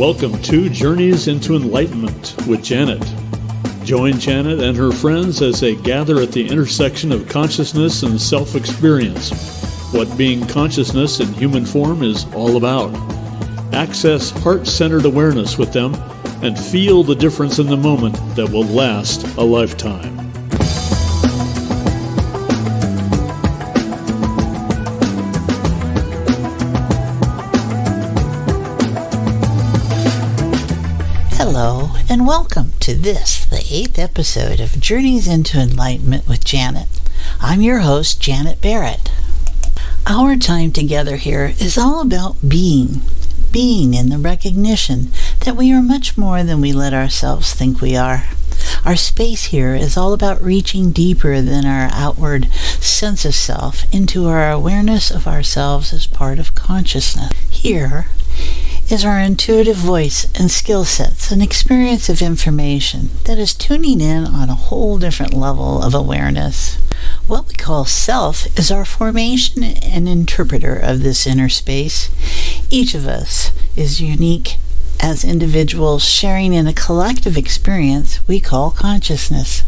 Welcome to Journeys into Enlightenment with Janet. Join Janet and her friends as they gather at the intersection of consciousness and self-experience, what being consciousness in human form is all about. Access heart-centered awareness with them and feel the difference in the moment that will last a lifetime. Hello and welcome to this, the 8th episode of Journeys into Enlightenment with Janet. I'm your host, Janet Barrett. Our time together here is all about being in the recognition that we are much more than we let ourselves think we are. Our space here is all about reaching deeper than our outward sense of self into our awareness of ourselves as part of consciousness. Here is our intuitive voice and skill sets, an experience of information that is tuning in on a whole different level of awareness. What we call self is our formation and interpreter of this inner space. Each of us is unique as individuals sharing in a collective experience we call consciousness.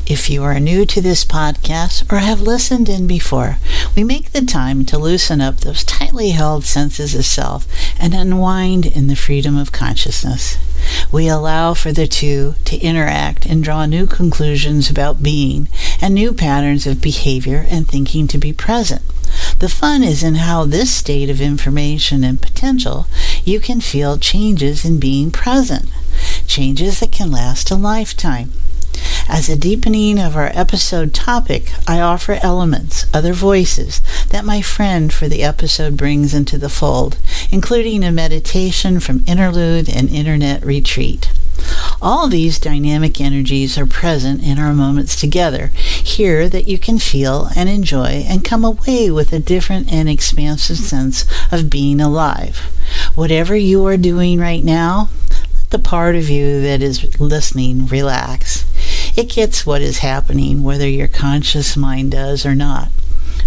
If you are new to this podcast or have listened in before, we make the time to loosen up those tightly held senses of self and unwind in the freedom of consciousness. We allow for the two to interact and draw new conclusions about being and new patterns of behavior and thinking to be present. The fun is in how this state of information and potential you can feel changes in being present, changes that can last a lifetime. As a deepening of our episode topic, I offer elements, other voices, that my friend for the episode brings into the fold, including a meditation from interlude and internet retreat. All these dynamic energies are present in our moments together, here that you can feel and enjoy and come away with a different and expansive sense of being alive. Whatever you are doing right now, let the part of you that is listening relax. It gets what is happening whether your conscious mind does or not.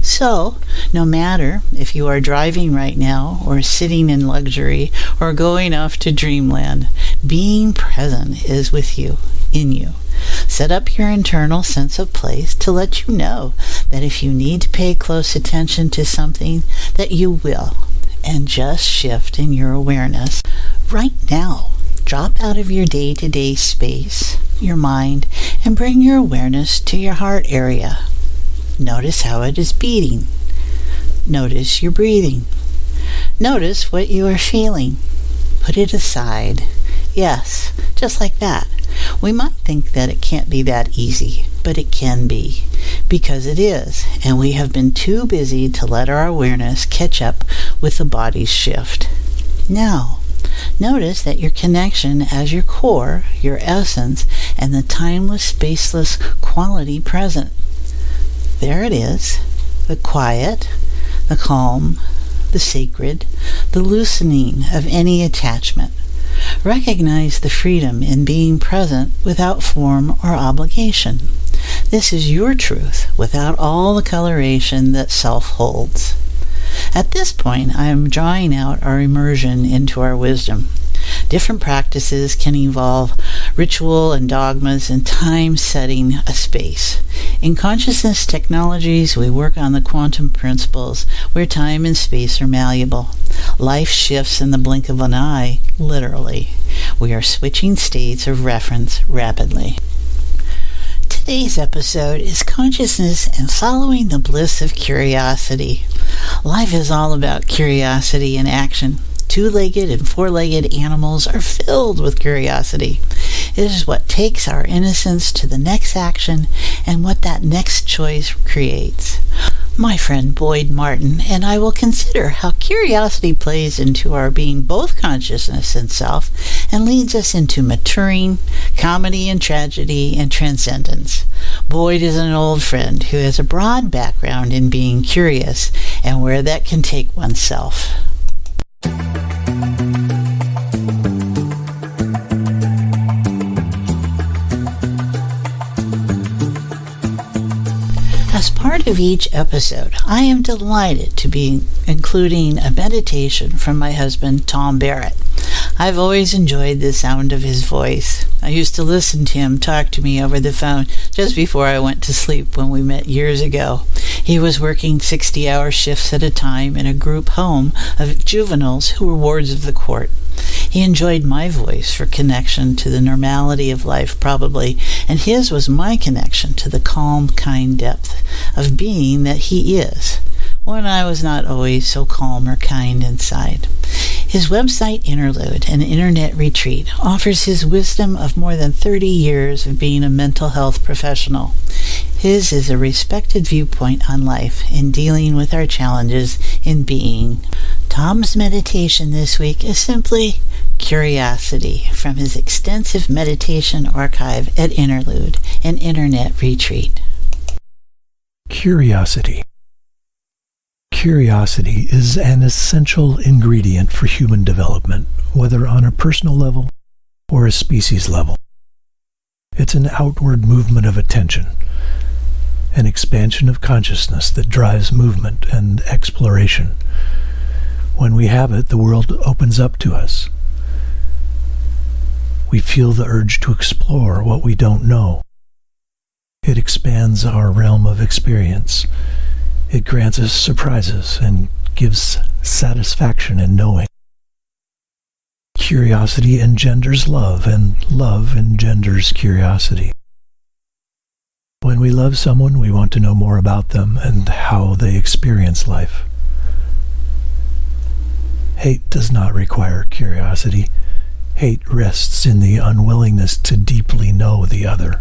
So, no matter if you are driving right now or sitting in luxury or going off to dreamland, being present is with you, in you. Set up your internal sense of place to let you know that if you need to pay close attention to something, that you will, and just shift in your awareness right now. Drop out of your day-to-day space, your mind, and bring your awareness to your heart area. Notice how it is beating. Notice your breathing. Notice what you are feeling. Put it aside. Yes, just like that. We might think that it can't be that easy, but it can be, because it is, and we have been too busy to let our awareness catch up with the body's shift. Now, notice that your connection as your core, your essence, and the timeless, spaceless quality present. There it is, the quiet, the calm, the sacred, the loosening of any attachment. Recognize the freedom in being present without form or obligation. This is your truth without all the coloration that self holds. At this point, I am drawing out our immersion into our wisdom. Different practices can involve ritual and dogmas and time setting a space. In consciousness technologies, we work on the quantum principles where time and space are malleable. Life shifts in the blink of an eye, literally. We are switching states of reference rapidly. Today's episode is consciousness and following the bliss of curiosity. Life is all about curiosity and action. Two-legged and four-legged animals are filled with curiosity. It is what takes our innocence to the next action and what that next choice creates. My friend Boyd Martin and I will consider how curiosity plays into our being both consciousness and self and leads us into maturing, comedy and tragedy, and transcendence. Boyd is an old friend who has a broad background in being curious and where that can take oneself. As part of each episode, I am delighted to be including a meditation from my husband, Tom Barrett. I've always enjoyed the sound of his voice. I used to listen to him talk to me over the phone just before I went to sleep when we met years ago. He was working 60-hour shifts at a time in a group home of juveniles who were wards of the court. He enjoyed my voice for connection to the normality of life, probably, and his was my connection to the calm, kind depth of being that he is, when I was not always so calm or kind inside. His website, Interlude, an internet retreat, offers his wisdom of more than 30 years of being a mental health professional. His is a respected viewpoint on life in dealing with our challenges in being. Tom's meditation this week is simply curiosity from his extensive meditation archive at Interlude, an internet retreat. Curiosity. Curiosity is an essential ingredient for human development, whether on a personal level or a species level. It's an outward movement of attention, an expansion of consciousness that drives movement and exploration. When we have it, the world opens up to us. We feel the urge to explore what we don't know. It expands our realm of experience. It grants us surprises and gives satisfaction in knowing. Curiosity engenders love, and love engenders curiosity. When we love someone, we want to know more about them and how they experience life. Hate does not require curiosity. Hate rests in the unwillingness to deeply know the other.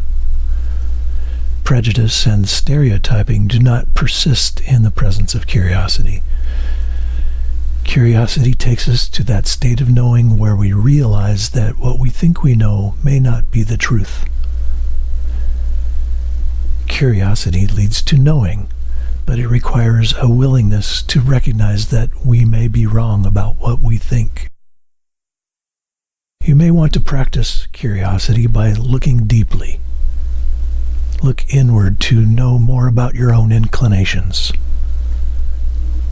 Prejudice and stereotyping do not persist in the presence of curiosity. Curiosity takes us to that state of knowing where we realize that what we think we know may not be the truth. Curiosity leads to knowing, but it requires a willingness to recognize that we may be wrong about what we think. You may want to practice curiosity by looking deeply. Look inward to know more about your own inclinations.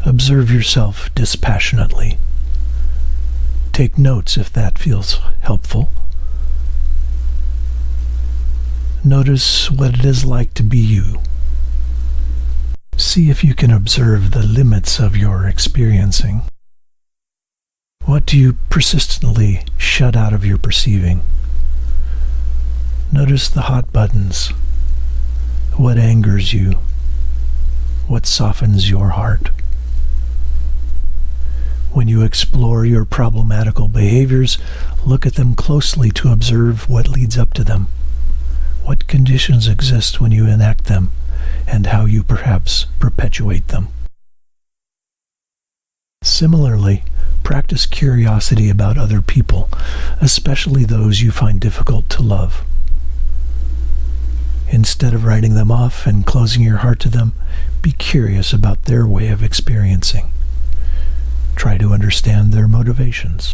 Observe yourself dispassionately. Take notes if that feels helpful. Notice what it is like to be you. See if you can observe the limits of your experiencing. What do you persistently shut out of your perceiving? Notice the hot buttons. What angers you? What softens your heart? When you explore your problematical behaviors, look at them closely to observe what leads up to them. What conditions exist when you enact them, and how you perhaps perpetuate them. Similarly, practice curiosity about other people, especially those you find difficult to love. Instead of writing them off and closing your heart to them, be curious about their way of experiencing. Try to understand their motivations.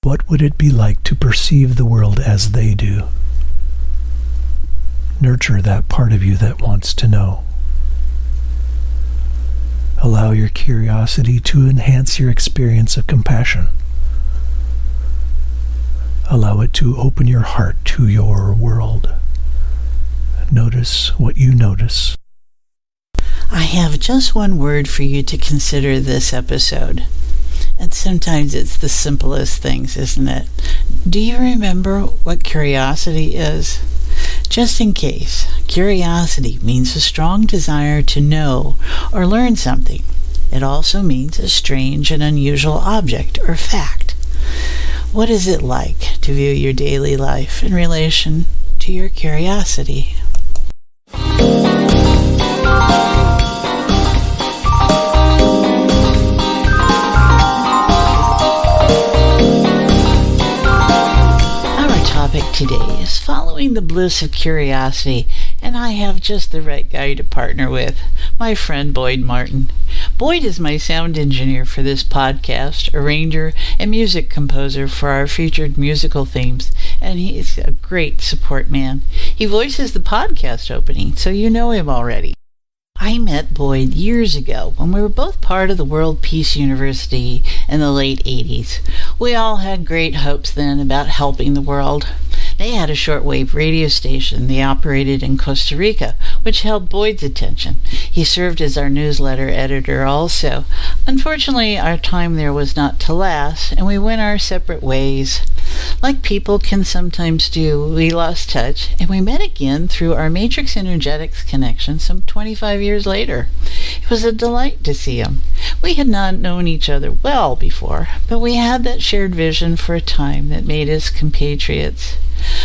What would it be like to perceive the world as they do? Nurture that part of you that wants to know. Allow your curiosity to enhance your experience of compassion. Allow it to open your heart to your world. Notice what you notice. I have just one word for you to consider this episode. And sometimes it's the simplest things, isn't it? Do you remember what curiosity is? Just in case, curiosity means a strong desire to know or learn something. It also means a strange and unusual object or fact. What is it like to view your daily life in relation to your curiosity? Today is following the bliss of curiosity, and I have just the right guy to partner with, my friend Boyd Martin. Boyd is my sound engineer for this podcast, arranger, and music composer for our featured musical themes, and he is a great support man. He voices the podcast opening, so you know him already. I met Boyd years ago when we were both part of the World Peace University in the late 80s. We all had great hopes then about helping the world. They had a shortwave radio station they operated in Costa Rica, which held Boyd's attention. He served as our newsletter editor also. Unfortunately, our time there was not to last, and we went our separate ways. Like people can sometimes do, we lost touch, and we met again through our matrix energetics connection some 25 years later. It was a delight to see him. We had not known each other well before, but we had that shared vision for a time that made us compatriots.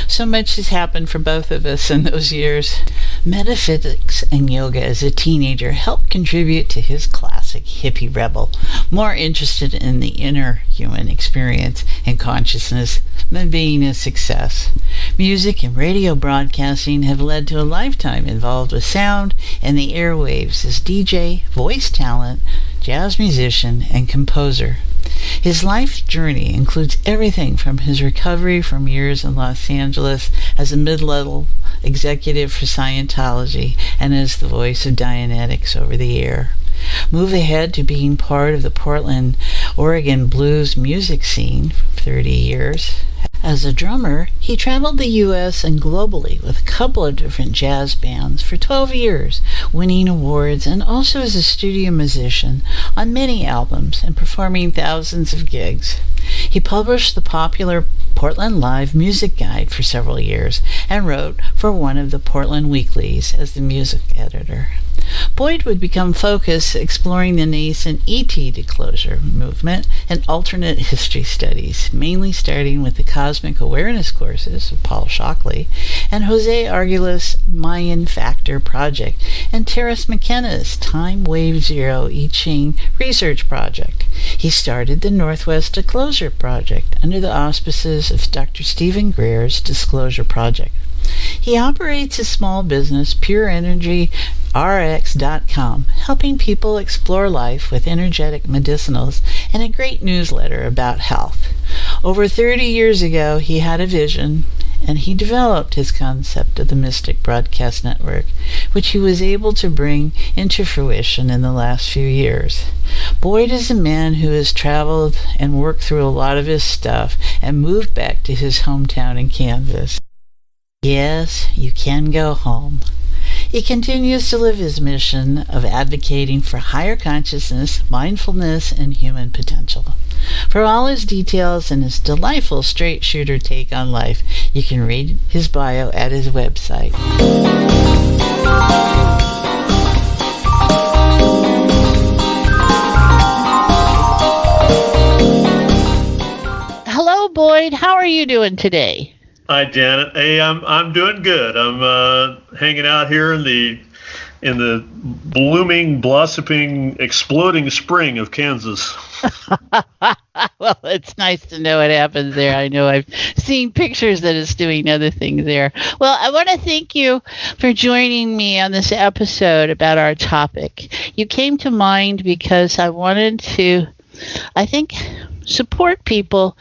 So much has happened for both of us in those years. Metaphysics and yoga as a teenager helped contribute to his classic hippie rebel, more interested in the inner human experience and consciousness than being a success. Music and radio broadcasting have led to a lifetime involved with sound and the airwaves as DJ, voice talent, jazz musician, and composer. His life's journey includes everything from his recovery from years in Los Angeles as a mid-level executive for Scientology and as the voice of Dianetics over the air. Move ahead to being part of the Portland, Oregon blues music scene for 30 years. As a drummer, he traveled the U.S. and globally with a couple of different jazz bands for 12 years, winning awards, and also as a studio musician on many albums and performing thousands of gigs. He published the popular Portland Live Music Guide for several years and wrote for one of the Portland weeklies as the music editor. Boyd would become focused exploring the nascent ET disclosure movement and alternate history studies, mainly starting with the Cosmic Awareness courses of Paul Shockley and Jose Arguelles' Mayan Factor Project and Terence McKenna's Time Wave Zero I Ching research project. He started the Northwest Disclosure Project under the auspices of Dr. Stephen Greer's Disclosure Project. He operates a small business, PureEnergyRx.com, helping people explore life with energetic medicinals and a great newsletter about health. Over 30 years ago, he had a vision, and he developed his concept of the Mystic Broadcast Network, which he was able to bring into fruition in the last few years. Boyd is a man who has traveled and worked through a lot of his stuff and moved back to his hometown in Kansas. Yes, you can go home. He continues to live his mission of advocating for higher consciousness, mindfulness, and human potential. For all his details and his delightful straight-shooter take on life, you can read his bio at his website. Hello, Boyd. How are you doing today? Hi, Janet. Hey, I'm doing good. I'm hanging out here in the blooming, blossoming, exploding spring of Kansas. Well, it's nice to know what happens there. I know I've seen pictures that it's doing other things there. Well, I want to thank you for joining me on this episode about our topic. You came to mind because I wanted to, I think, support people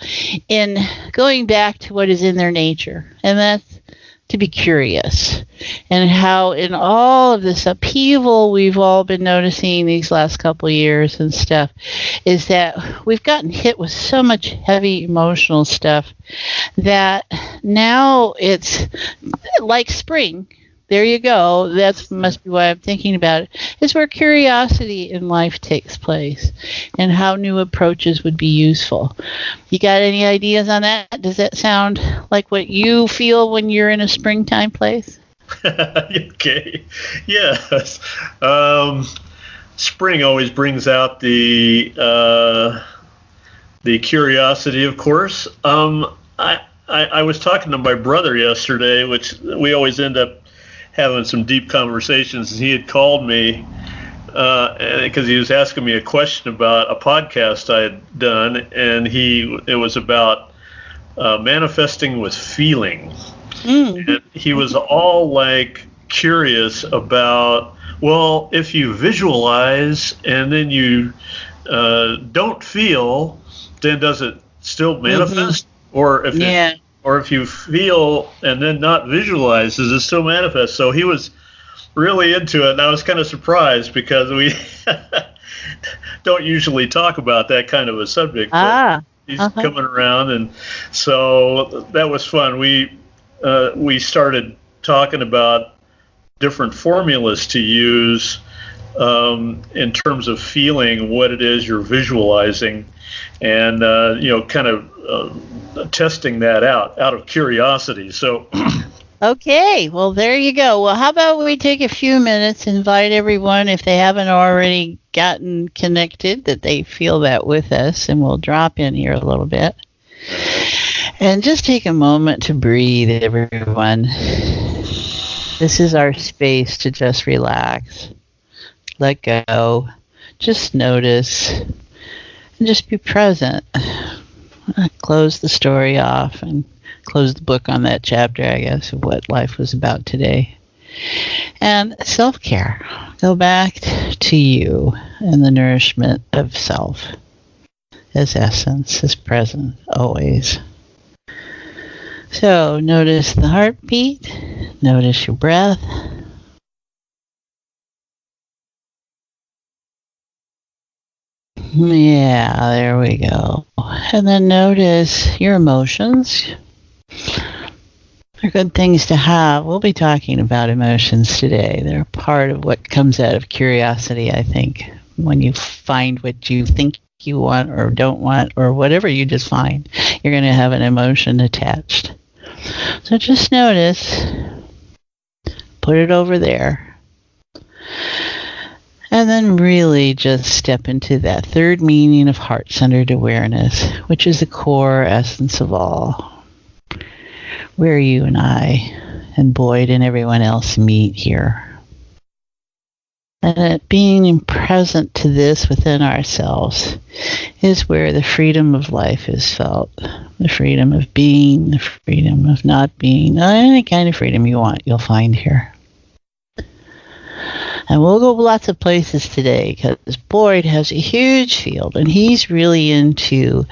in going back to what is in their nature, and that's to be curious. And how in all of this upheaval we've all been noticing these last couple of years and stuff is that we've gotten hit with so much heavy emotional stuff that now it's like spring. There you go. That must be why I'm thinking about it. Is where curiosity in life takes place and how new approaches would be useful. You got any ideas on that? Does that sound like what you feel when you're in a springtime place? Okay. Yes. Spring always brings out the curiosity, of course. I was talking to my brother yesterday, which we always end up having some deep conversations, and he had called me because he was asking me a question about a podcast I had done, and it was about manifesting with feeling. And he was all like curious about, well, if you visualize and then you don't feel, then does it still manifest? Or if you feel and then not visualize, does it still manifest? So he was really into it, and I was kind of surprised because we don't usually talk about that kind of a subject. He's coming around, and so that was fun. We started talking about different formulas to use in terms of feeling what it is you're visualizing, and kind of testing that out of curiosity. So. Okay, well, there you go. Well, how about we take a few minutes, invite everyone, if they haven't already gotten connected, that they feel that with us, and we'll drop in here a little bit. And just take a moment to breathe, everyone. This is our space to just relax, let go, just notice, and just be present. Close the story off and close the book on that chapter, I guess, of what life was about today. And self-care. Go back to you and the nourishment of self as essence, as present, always. So notice the heartbeat. Notice your breath. Yeah, there we go. And then notice your emotions. They're good things to have. We'll be talking about emotions today. They're part of what comes out of curiosity, I think. When you find what you think you want or don't want, or whatever you just find, you're going to have an emotion attached. So just notice, put it over there, and then really just step into that third meaning of heart-centered awareness, which is the core essence of all. Where you and I and Boyd and everyone else meet here. And being present to this within ourselves is where the freedom of life is felt. The freedom of being, the freedom of not being. Any kind of freedom you want, you'll find here. And we'll go lots of places today because Boyd has a huge field and he's really into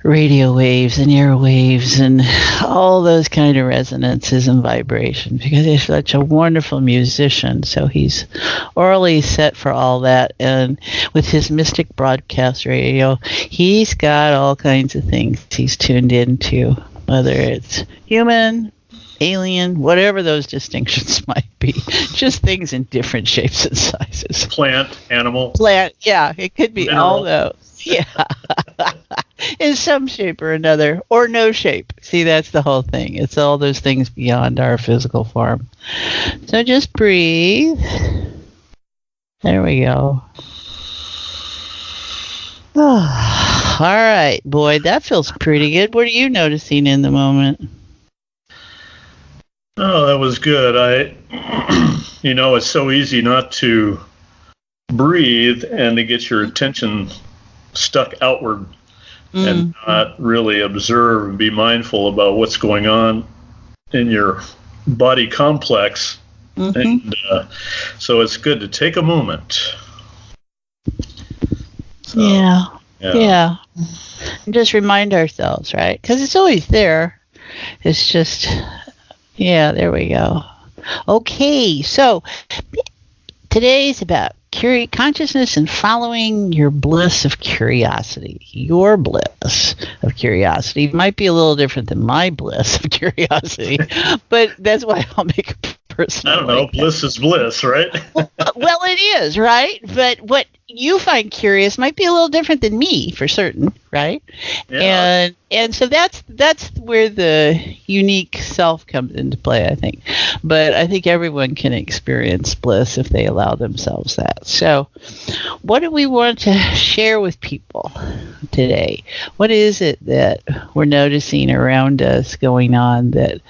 radio waves and airwaves and all those kind of resonances and vibrations because he's such a wonderful musician. So he's orally set for all that. And with his Mystic Broadcast Radio, he's got all kinds of things he's tuned into, whether it's human, alien, whatever those distinctions might be. Just things in different shapes and sizes. Plant, animal. Plant, yeah. It could be mineral. All those. Yeah. In some shape or another, or no shape. See, that's the whole thing. It's all those things beyond our physical form. So just breathe. There we go. Oh, all right, Boyd, that feels pretty good. What are you noticing in the moment? Oh, that was good. It's so easy not to breathe and to get your attention stuck outward and not really observe and be mindful about what's going on in your body complex. And so it's good to take a moment. So, yeah. And just remind ourselves, right? Because it's always there. It's just, there we go. Okay, so today's about consciousness and following your bliss of curiosity. Your bliss of curiosity might be a little different than my bliss of curiosity, but that's why I'll make a personal. I don't know. Bliss is bliss, right? Well, it is, right? But what you find curious might be a little different than me, for certain, right? Yeah. And so that's where the unique self comes into play, I think. But I think everyone can experience bliss if they allow themselves that. So what do we want to share with people today? What is it that we're noticing around us going on that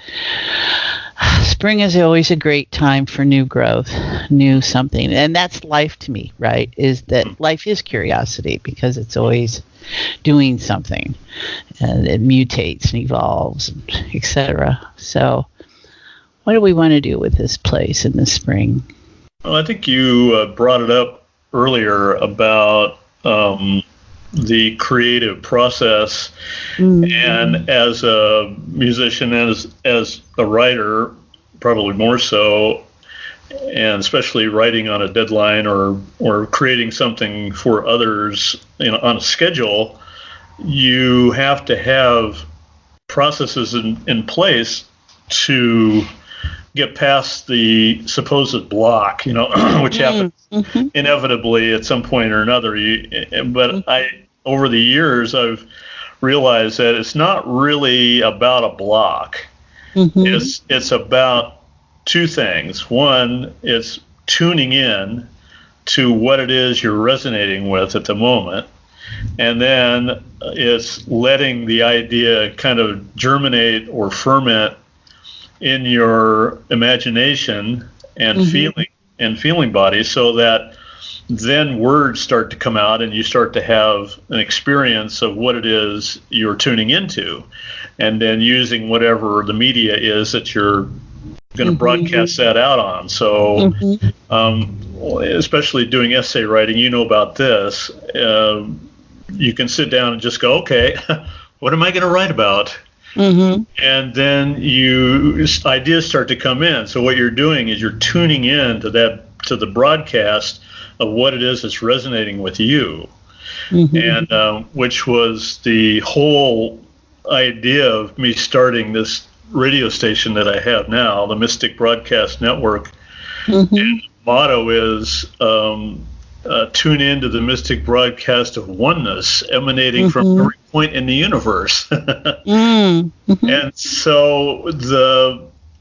spring is always a great time for new growth, new something. And that's life to me, right? Is that life is curiosity because it's always doing something and it mutates and evolves, etc. So what do we want to do with this place in the spring? Well, I think you brought it up earlier about the creative process. And as a musician, as a writer, probably more so, and especially writing on a deadline or creating something for others, on a schedule, you have to have processes in place to get past the supposed block, which happens inevitably at some point or another. Over the years, I've realized that it's not really about a block. It's about two things. One, it's tuning in to what it is you're resonating with at the moment. And then it's letting the idea kind of germinate or ferment in your imagination and feeling body, so that then words start to come out and you start to have an experience of what it is you're tuning into, and then using whatever the media is that you're going to broadcast that out on. So especially doing essay writing, about this, you can sit down and just go, okay, what am I going to write about? And then ideas start to come in. So what you're doing is you're tuning in to the broadcast of what it is that's resonating with you. And which was the whole idea of me starting this radio station that I have now, the Mystic Broadcast Network. And the motto is tune into the mystic broadcast of oneness emanating from every point in the universe. And so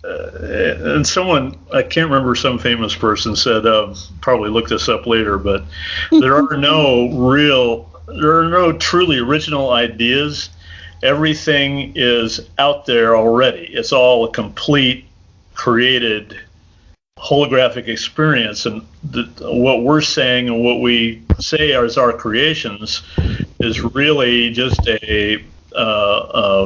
and someone, I can't remember, some famous person said, probably look this up later, but there are no truly original ideas. Everything is out there already. It's all a complete created holographic experience, and what we're saying and what we say as our creations is really just a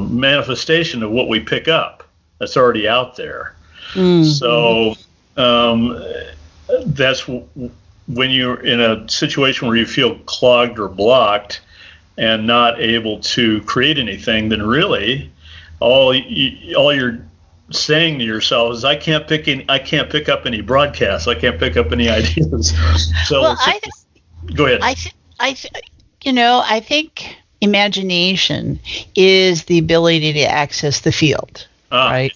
manifestation of what we pick up that's already out there. So that's when you're in a situation where you feel clogged or blocked and not able to create anything, then really all you're saying to yourself is, I can't pick up any broadcasts. I can't pick up any ideas. So go ahead. I think imagination is the ability to access the field, right?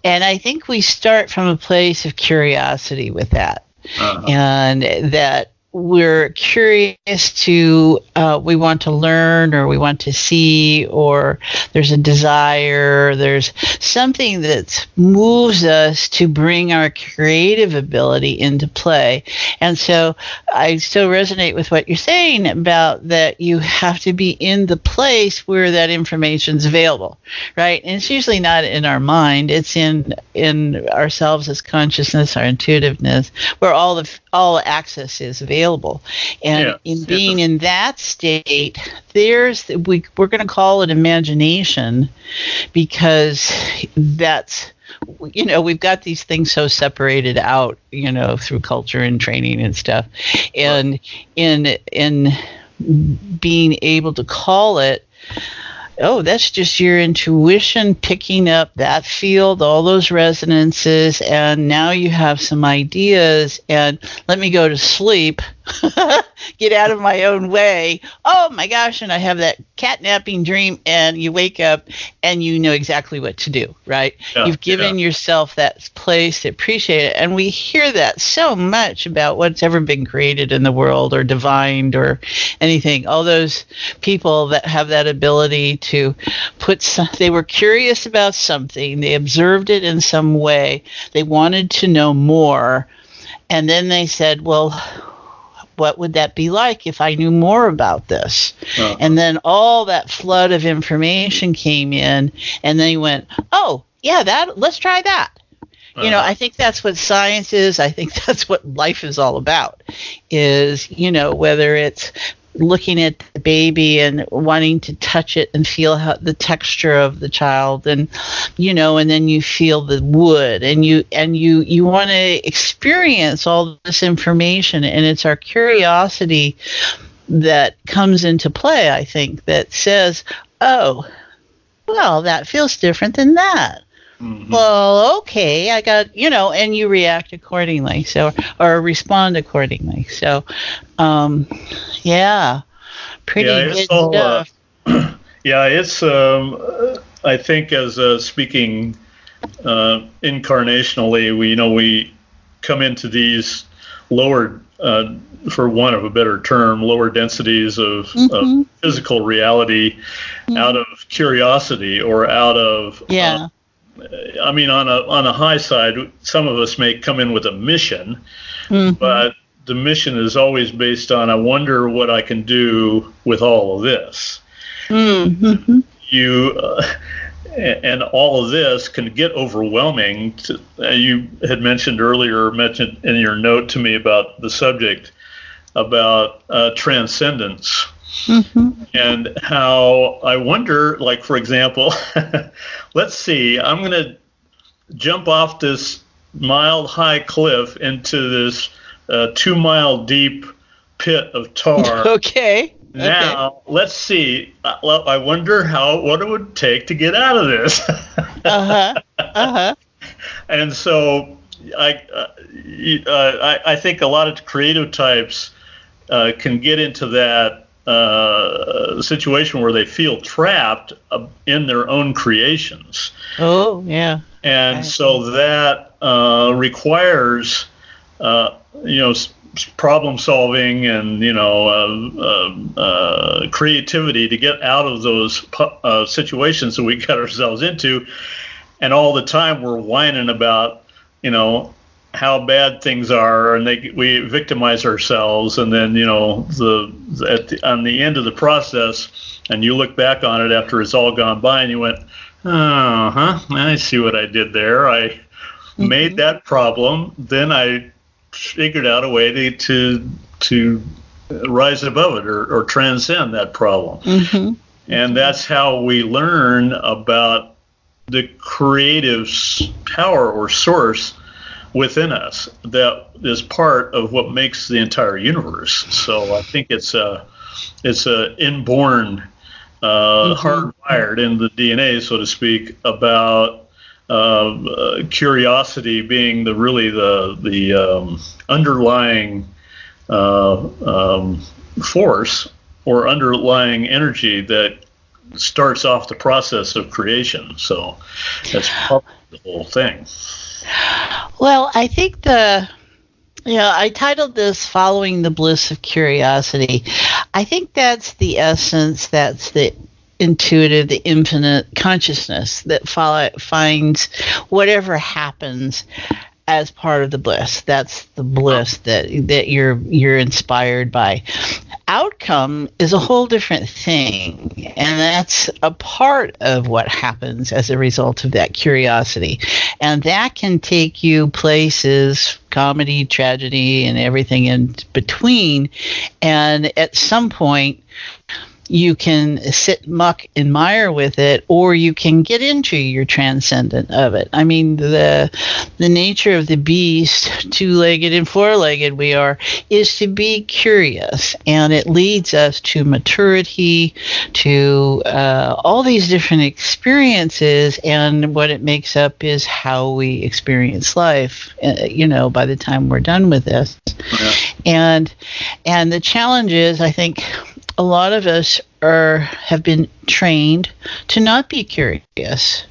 And I think we start from a place of curiosity with that, and that we're curious to, we want to learn, or we want to see, or there's a desire, there's something that moves us to bring our creative ability into play. And so I still resonate with what you're saying about that you have to be in the place where that information's available, right? And it's usually not in our mind, it's in ourselves as consciousness, our intuitiveness, where all access is available. And being in that state, we're going to call it imagination, because that's, we've got these things so separated out, through culture and training and stuff. And in being able to call it, oh, that's just your intuition picking up that field, all those resonances, and now you have some ideas, and let me go to sleep, get out of my own way. Oh my gosh, and I have that catnapping dream, and you wake up and you know exactly what to do, right? You've given yourself that place to appreciate it. And we hear that so much about what's ever been created in the world or divined or anything. All those people that have that ability to they were curious about something, they observed it in some way, they wanted to know more, and then they said, well, what would that be like if I knew more about this? And then all that flood of information came in, and they went, oh, yeah, let's try that. I think that's what science is. I think that's what life is all about, is, whether it's looking at the baby and wanting to touch it and feel the texture of the child, and and then you feel the wood, and you want to experience all this information, and it's our curiosity that comes into play, I think, that says, oh, well, that feels different than that. well, okay, I got, and you react accordingly, or respond accordingly. So, yeah, pretty good stuff. It's, I think, as speaking incarnationally, we come into these lower, for want of a better term, lower densities of physical reality out of curiosity or out of, on a high side, some of us may come in with a mission, but the mission is always based on, I wonder what I can do with all of this. And all of this can get overwhelming. You had mentioned in your note to me about the subject about transcendence, and how I wonder, like, for example, let's see, I'm going to jump off this mile-high cliff into this 2-mile deep pit of tar. Okay. Now, let's see. I wonder what it would take to get out of this. And so I think a lot of creative types can get into that situation where they feel trapped in their own creations. Oh, yeah. And so that requires, problem solving and creativity to get out of those situations that we got ourselves into, and all the time we're whining about how bad things are, and we victimize ourselves, and then on the end of the process, and you look back on it after it's all gone by, and you went, I see what I did there. I made that problem, then I figured out a way to rise above it or transcend that problem. And that's how we learn about the creative power or source within us that is part of what makes the entire universe. So I think it's a inborn, hardwired in the DNA, so to speak, about curiosity being the underlying force or underlying energy that starts off the process of creation. So that's probably the whole thing. Well, I think I titled this "Following the Bliss of Curiosity." I think that's the essence, that's the intuitive, the infinite consciousness that finds whatever happens as part of the bliss. That's the bliss that you're inspired by. Outcome is a whole different thing, and that's a part of what happens as a result of that curiosity. And that can take you places, comedy, tragedy, and everything in between. And at some point, you can sit muck and mire with it, or you can get into your transcendent of it. I mean, the nature of the beast, two-legged and four-legged we are, is to be curious, and it leads us to maturity, to all these different experiences, and what it makes up is how we experience life, by the time we're done with this. Yeah. And the challenge is, I think, a lot of us have been trained to not be curious.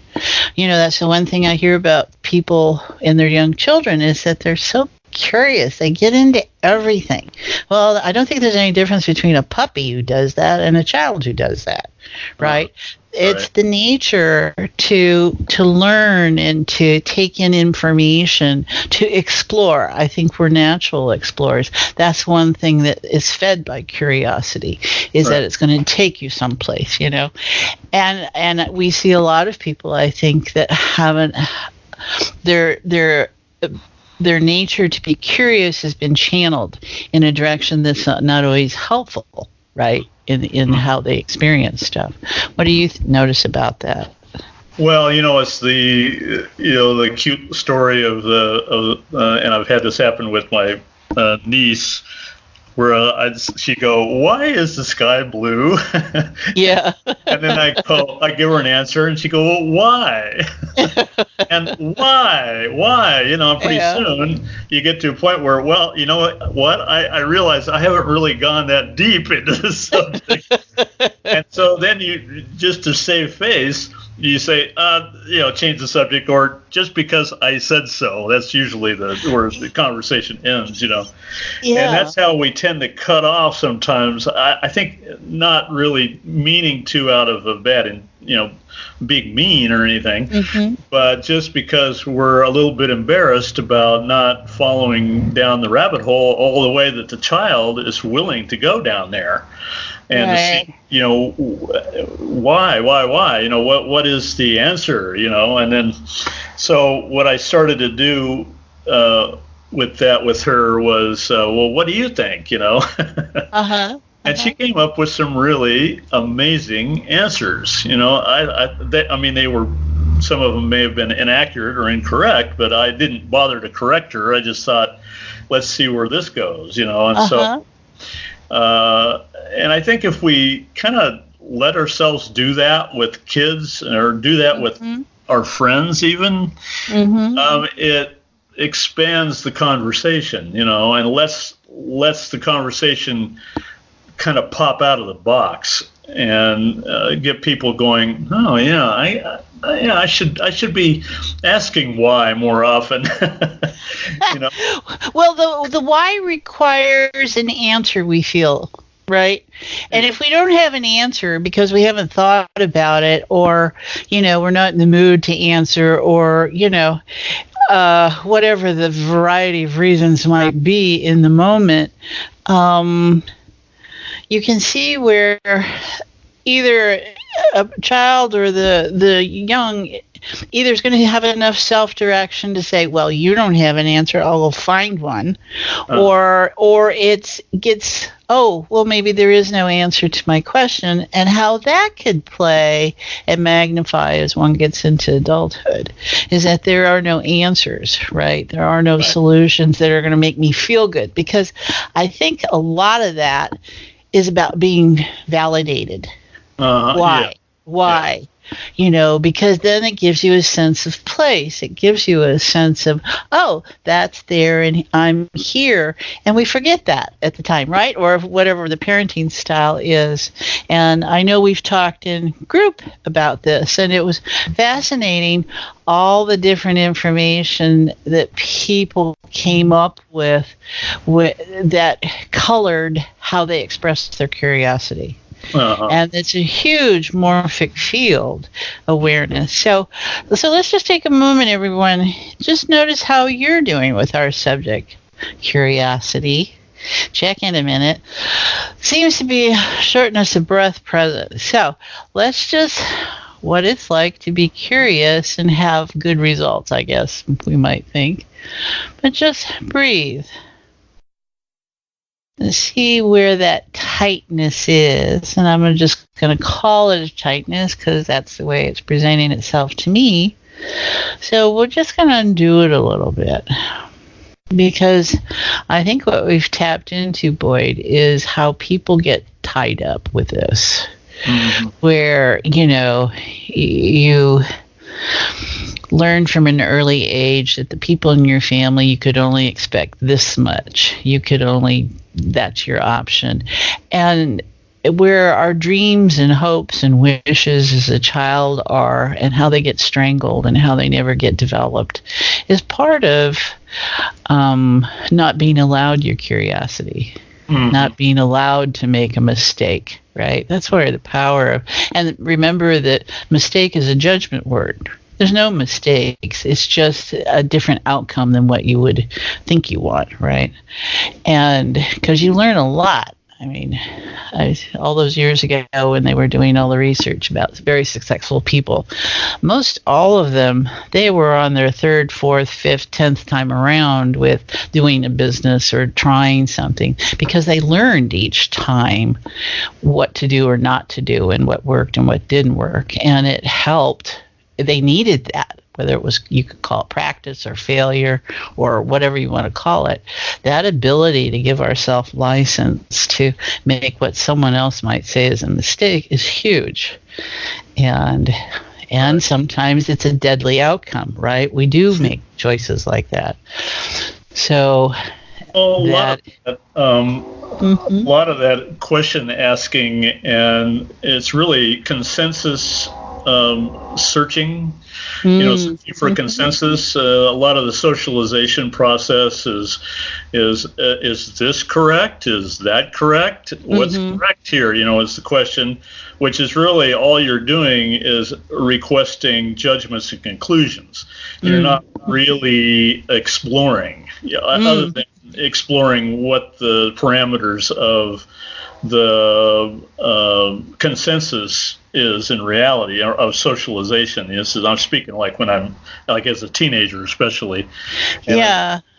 That's the one thing I hear about people and their young children, is that they're so curious. They get into everything. Well, I don't think there's any difference between a puppy who does that and a child who does that, right? It's the nature to learn and to take in information, to explore. I think we're natural explorers. That's one thing that is fed by curiosity, is that it's going to take you someplace, And we see a lot of people, I think, that haven't their nature to be curious has been channeled in a direction that's not always helpful, right? In how they experience stuff. What do you notice about that? Well, it's the cute story of and I've had this happen with my niece, where she'd go, "Why is the sky blue?" Yeah. And then I give her an answer, and she'd go, "Well, why?" And why? And pretty soon you get to a point where, well, you know what? I realize I haven't really gone that deep into the subject. And so then you, just to save face, you say, change the subject, or just because I said so. That's usually where the conversation ends, Yeah. And that's how we tend to cut off sometimes. I think not really meaning to out of a bad, being mean or anything, but just because we're a little bit embarrassed about not following down the rabbit hole all the way that the child is willing to go down there. And right. to see, why, what is the answer, and then, so what I started to do with her was, well, what do you think, And she came up with some really amazing answers, they were, some of them may have been inaccurate or incorrect, but I didn't bother to correct her. I just thought, let's see where this goes, and so. And I think if we kind of let ourselves do that with kids or do that with our friends even, it expands the conversation, and lets the conversation kind of pop out of the box and get people going, oh, yeah, I should be asking why more often. Well, the why requires an answer, we feel, right? And if we don't have an answer because we haven't thought about it, or, we're not in the mood to answer, or, whatever the variety of reasons might be in the moment, you can see where either a child or the young either is going to have enough self-direction to say, well, you don't have an answer, I'll go find one, or it gets, oh, well, maybe there is no answer to my question, and how that could play and magnify as one gets into adulthood is that there are no answers, right? There are no solutions that are going to make me feel good, because I think a lot of that is about being validated. Why? Yeah. Because then it gives you a sense of place. It gives you a sense of, oh, that's there and I'm here. And we forget that at the time, right? Or whatever the parenting style is. And I know we've talked in group about this, and it was fascinating, all the different information that people came up with that colored how they expressed their curiosity. And it's a huge morphic field awareness. So let's just take a moment, everyone. Just notice how you're doing with our subject, curiosity. Check in a minute. Seems to be shortness of breath present. So let's just, what it's like to be curious and have good results, I guess we might think. But just breathe. And see where that tightness is. And I'm just going to call it a tightness because that's the way it's presenting itself to me. So we're just going to undo it a little bit. Because I think what we've tapped into, Boyd, is how people get tied up with this. Where, you learn from an early age that the people in your family, you could only expect this much. That's your option. And where our dreams and hopes and wishes as a child are, and how they get strangled and how they never get developed, is part of not being allowed your curiosity, not being allowed to make a mistake, right? That's where the power of, and remember that mistake is a judgment word. There's no mistakes. It's just a different outcome than what you would think you want, right? And because you learn a lot. I mean, all those years ago when they were doing all the research about very successful people, most all of them, they were on their 3rd, 4th, 5th, 10th time around with doing a business or trying something, because they learned each time what to do or not to do and what worked and what didn't work. And it helped. They needed that whether it was, you could call it practice or failure or whatever you want to call it, that ability to give ourselves license to make what someone else might say is a mistake is huge. And sometimes it's a deadly outcome, right? We do make choices like that. So a lot of that question asking, and it's really consensus searching, searching for consensus. A lot of the socialization process is this correct? Is that correct? What's correct here? Is the question, which is really all you're doing is requesting judgments and conclusions. You're not really exploring, other than exploring what the parameters of the consensus is in reality of socialization. I'm speaking like when I'm like as a teenager, especially. And in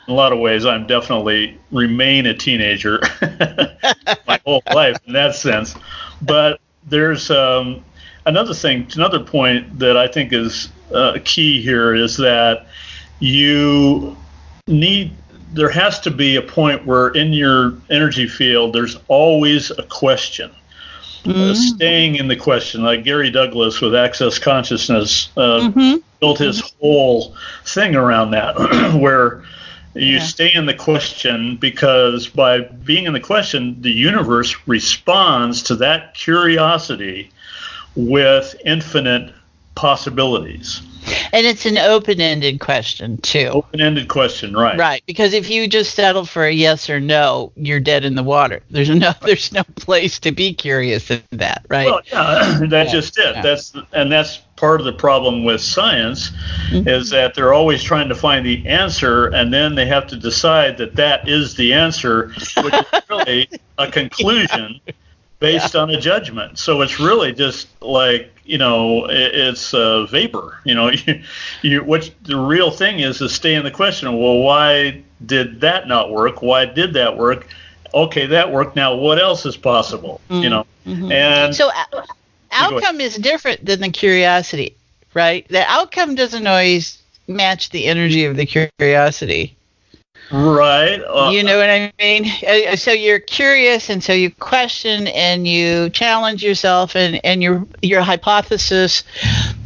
a lot of ways, I'm definitely remain a teenager my whole life in that sense. But there's another point that I think is key here is that there has to be a point where in your energy field, there's always a question. Staying in the question, like Gary Douglas with Access Consciousness built his whole thing around that, where you stay in the question, because by being in the question, the universe responds to that curiosity with infinite possibilities. And it's an open-ended question, too. Open-ended question, right. Right, because if you just settle for a yes or no, you're dead in the water. There's no place to be curious in that, right? Well, that's just it. Yeah. That's part of the problem with science, is that they're always trying to find the answer, and then they have to decide that is the answer, which is really a conclusion based on a judgment. So it's really just like, it's vapor. What the real thing is to stay in the question. Well, why did that not work? Why did that work? Okay, that worked. Now, what else is possible? And so outcome is different than the curiosity, right? The outcome doesn't always match the energy of the curiosity. Right. You know what I mean? So you're curious, and so you question and you challenge yourself and your hypothesis.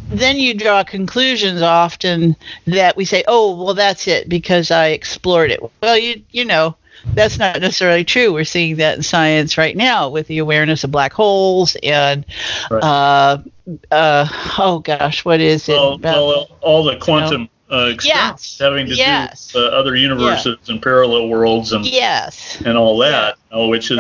Then you draw conclusions often that we say, oh, well, that's it because I explored it. Well, that's not necessarily true. We're seeing that in science right now with the awareness of black holes and, oh gosh, what is it? Well, all the quantum experience having to do with other universes and parallel worlds and all that, which is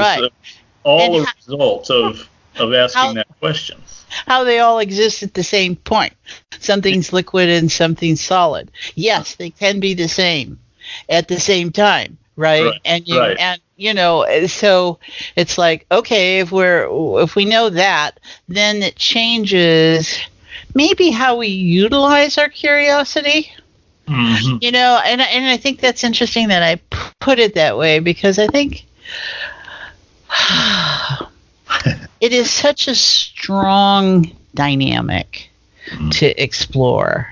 all a result of asking that question. How they all exist at the same point. Something's liquid and something's solid. Yes, they can be the same at the same time, right? And so it's like, okay, if we know that, then it changes maybe how we utilize our curiosity. And I think that's interesting that I put it that way, because I think it is such a strong dynamic to explore.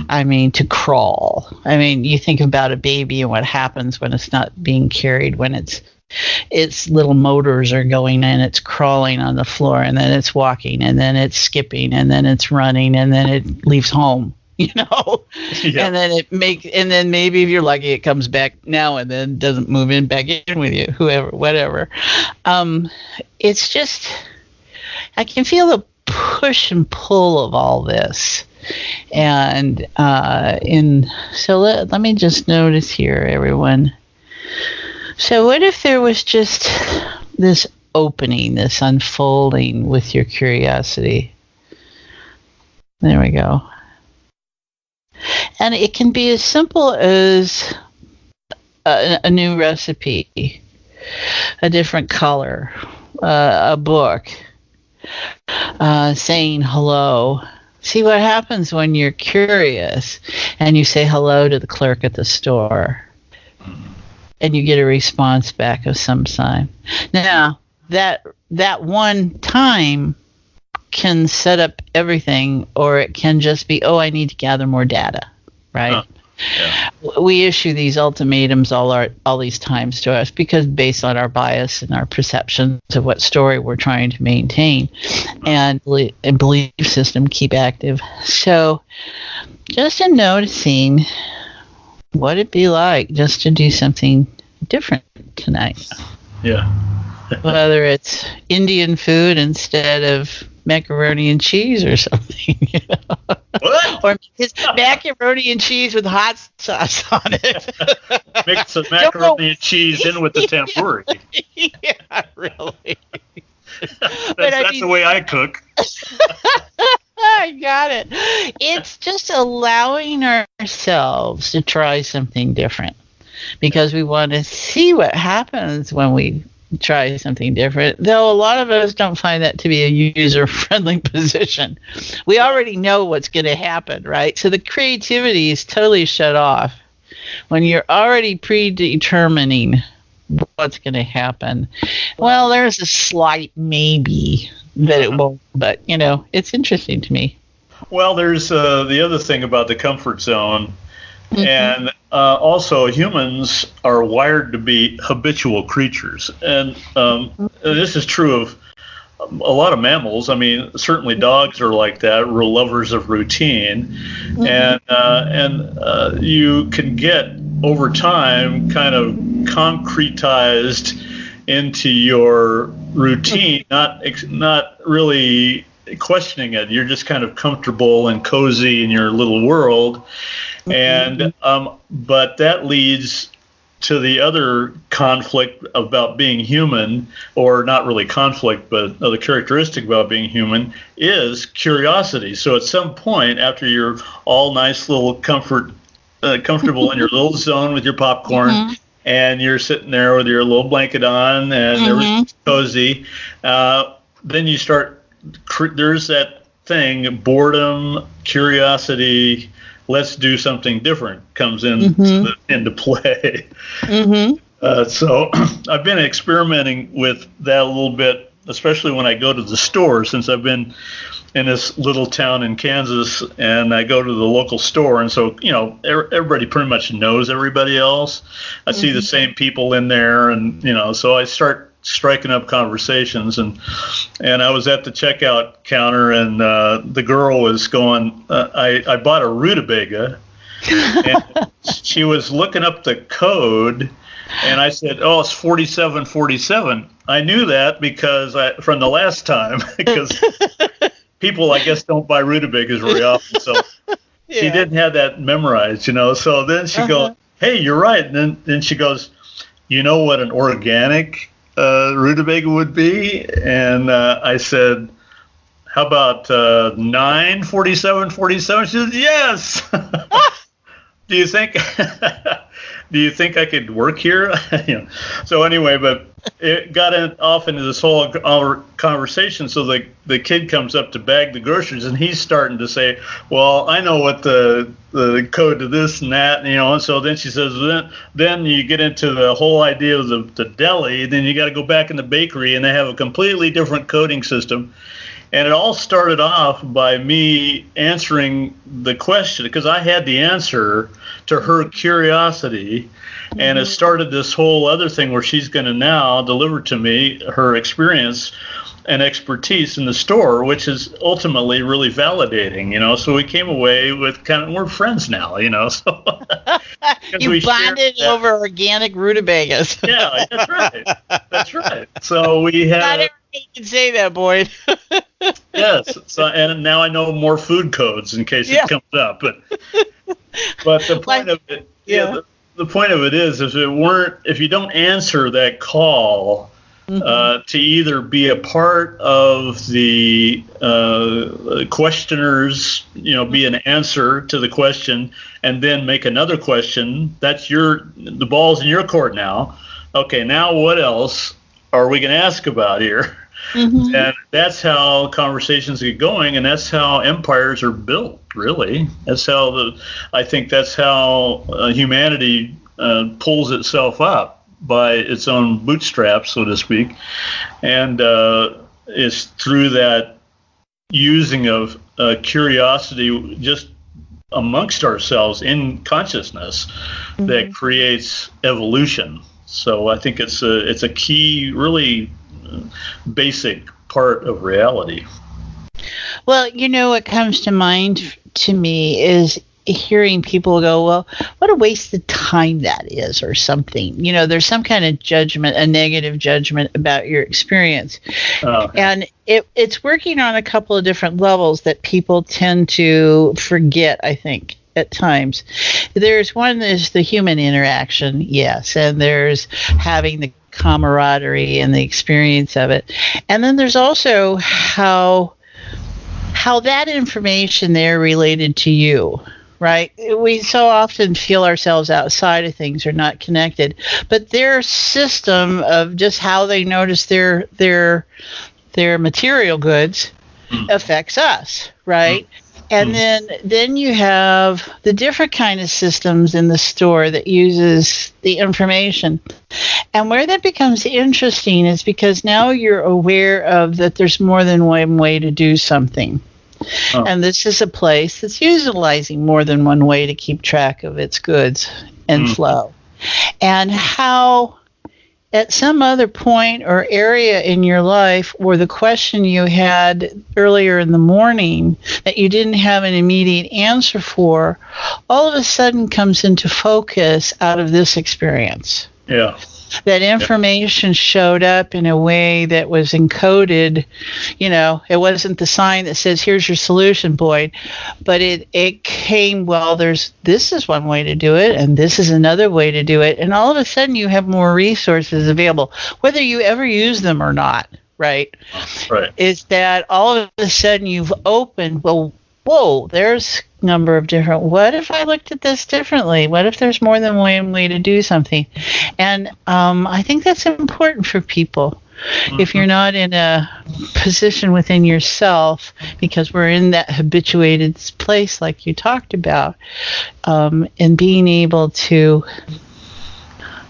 I mean, to crawl. I mean, you think about a baby and what happens when it's not being carried, when its little motors are going and it's crawling on the floor, and then it's walking, and then it's skipping, and then it's running, and then it leaves home. And then and then maybe if you're lucky, it comes back now and then doesn't move back in with you, whatever. It's just, I can feel the push and pull of all this. And so let me just notice here, everyone. So what if there was just this opening, this unfolding with your curiosity? There we go. And it can be as simple as a new recipe, a different color, a book, saying hello. See what happens when you're curious and you say hello to the clerk at the store and you get a response back of some sign. Now, that one time can set up everything, or it can just be, I need to gather more data, right? Huh. Yeah. We issue these ultimatums all these times to us because based on our bias and our perceptions of what story we're trying to maintain and belief system keep active. So just in noticing what it'd be like just to do something different tonight. Yeah. Whether it's Indian food instead of macaroni and cheese or something, What? or it's macaroni and cheese with hot sauce on it. Mix some macaroni and cheese in with the tempura. Yeah, really. That's the way I cook. I got it. It's just allowing ourselves to try something different because we want to see what happens when we try something different, though a lot of us don't find that to be a user-friendly position. We already know what's going to happen, right? So the creativity is totally shut off when you're already predetermining what's going to happen. Well, there's a slight maybe that it won't, but, it's interesting to me. Well, there's the other thing about the comfort zone. And also, humans are wired to be habitual creatures. And this is true of a lot of mammals. I mean, certainly dogs are like that, real lovers of routine. And you can get, over time, kind of concretized into your routine, not really questioning it. You're just kind of comfortable and cozy in your little world. And but that leads to the other conflict about being human, or not really conflict, but the characteristic about being human is curiosity. So at some point, after you're all nice little comfortable in your little zone with your popcorn, and you're sitting there with your little blanket on and everything's cozy, then you start, there's that thing, boredom, curiosity, let's do something different comes into play. So I've been experimenting with that a little bit, especially when I go to the store, since I've been in this little town in Kansas, and I go to the local store, and so, everybody pretty much knows everybody else. I see the same people in there, and, so I start striking up conversations, and I was at the checkout counter, and the girl was going, I bought a rutabaga, and she was looking up the code, and I said, it's 4747. I knew that because from the last time, because people, I guess, don't buy rutabagas very often, so she didn't have that memorized, so then she goes, hey, you're right, and then she goes, you know what an organic rutabaga would be? And I said, how about 94747? She said, yes. Do you think I could work here? So anyway, but it got off into this whole conversation. So the kid comes up to bag the groceries, and he's starting to say, well, I know what the code to this and that, and so then she says, then you get into the whole idea of the deli, then you got to go back in the bakery, and they have a completely different coding system. And it all started off by me answering the question, because I had the answer to her curiosity, and it started this whole other thing where she's going to now deliver to me her experience and expertise in the store, which is ultimately really validating, So we came away with we're friends now, So you bonded over organic rutabagas. Yeah, that's right. So we had. Not everybody can say that, Boyd. Yes. So, and now I know more food codes in case it comes up. But the point of it, the point of it is, if you don't answer that call. To either be a part of the questioners, be an answer to the question, and then make another question. That's the ball's in your court now. Okay, now what else are we going to ask about here? And that's how conversations get going, and that's how empires are built. Really, that's how I think that's how humanity pulls itself up. By its own bootstraps, so to speak, and it's through that using of curiosity just amongst ourselves in consciousness that creates evolution. So I think it's a key, really basic part of reality. Well, what comes to mind to me is hearing people go, well, what a waste of time that is, or something. There's some kind of judgment, a negative judgment about your experience. And it's working on a couple of different levels that people tend to forget, I think, at times. There's one is the human interaction, yes, and there's having the camaraderie and the experience of it. And then there's also how that information there related to you. Right? We so often feel ourselves outside of things or not connected, but their system of just how they notice their material goods affects us, right? And then you have the different kind of systems in the store that uses the information. And where that becomes interesting is because now you're aware of that there's more than one way to do something. And this is a place that's utilizing more than one way to keep track of its goods and flow. And how at some other point or area in your life, or the question you had earlier in the morning that you didn't have an immediate answer for, all of a sudden comes into focus out of this experience. Yeah. That information showed up in a way that was encoded. It wasn't the sign that says, here's your solution, Boyd, but it came, well, this is one way to do it, and this is another way to do it. And all of a sudden you have more resources available, whether you ever use them or not, right? Right. Is that all of a sudden you've opened, well, whoa, there's a number of different, what if I looked at this differently? What if there's more than one way to do something? And I think that's important for people. If you're not in a position within yourself, because we're in that habituated place like you talked about, and being able to,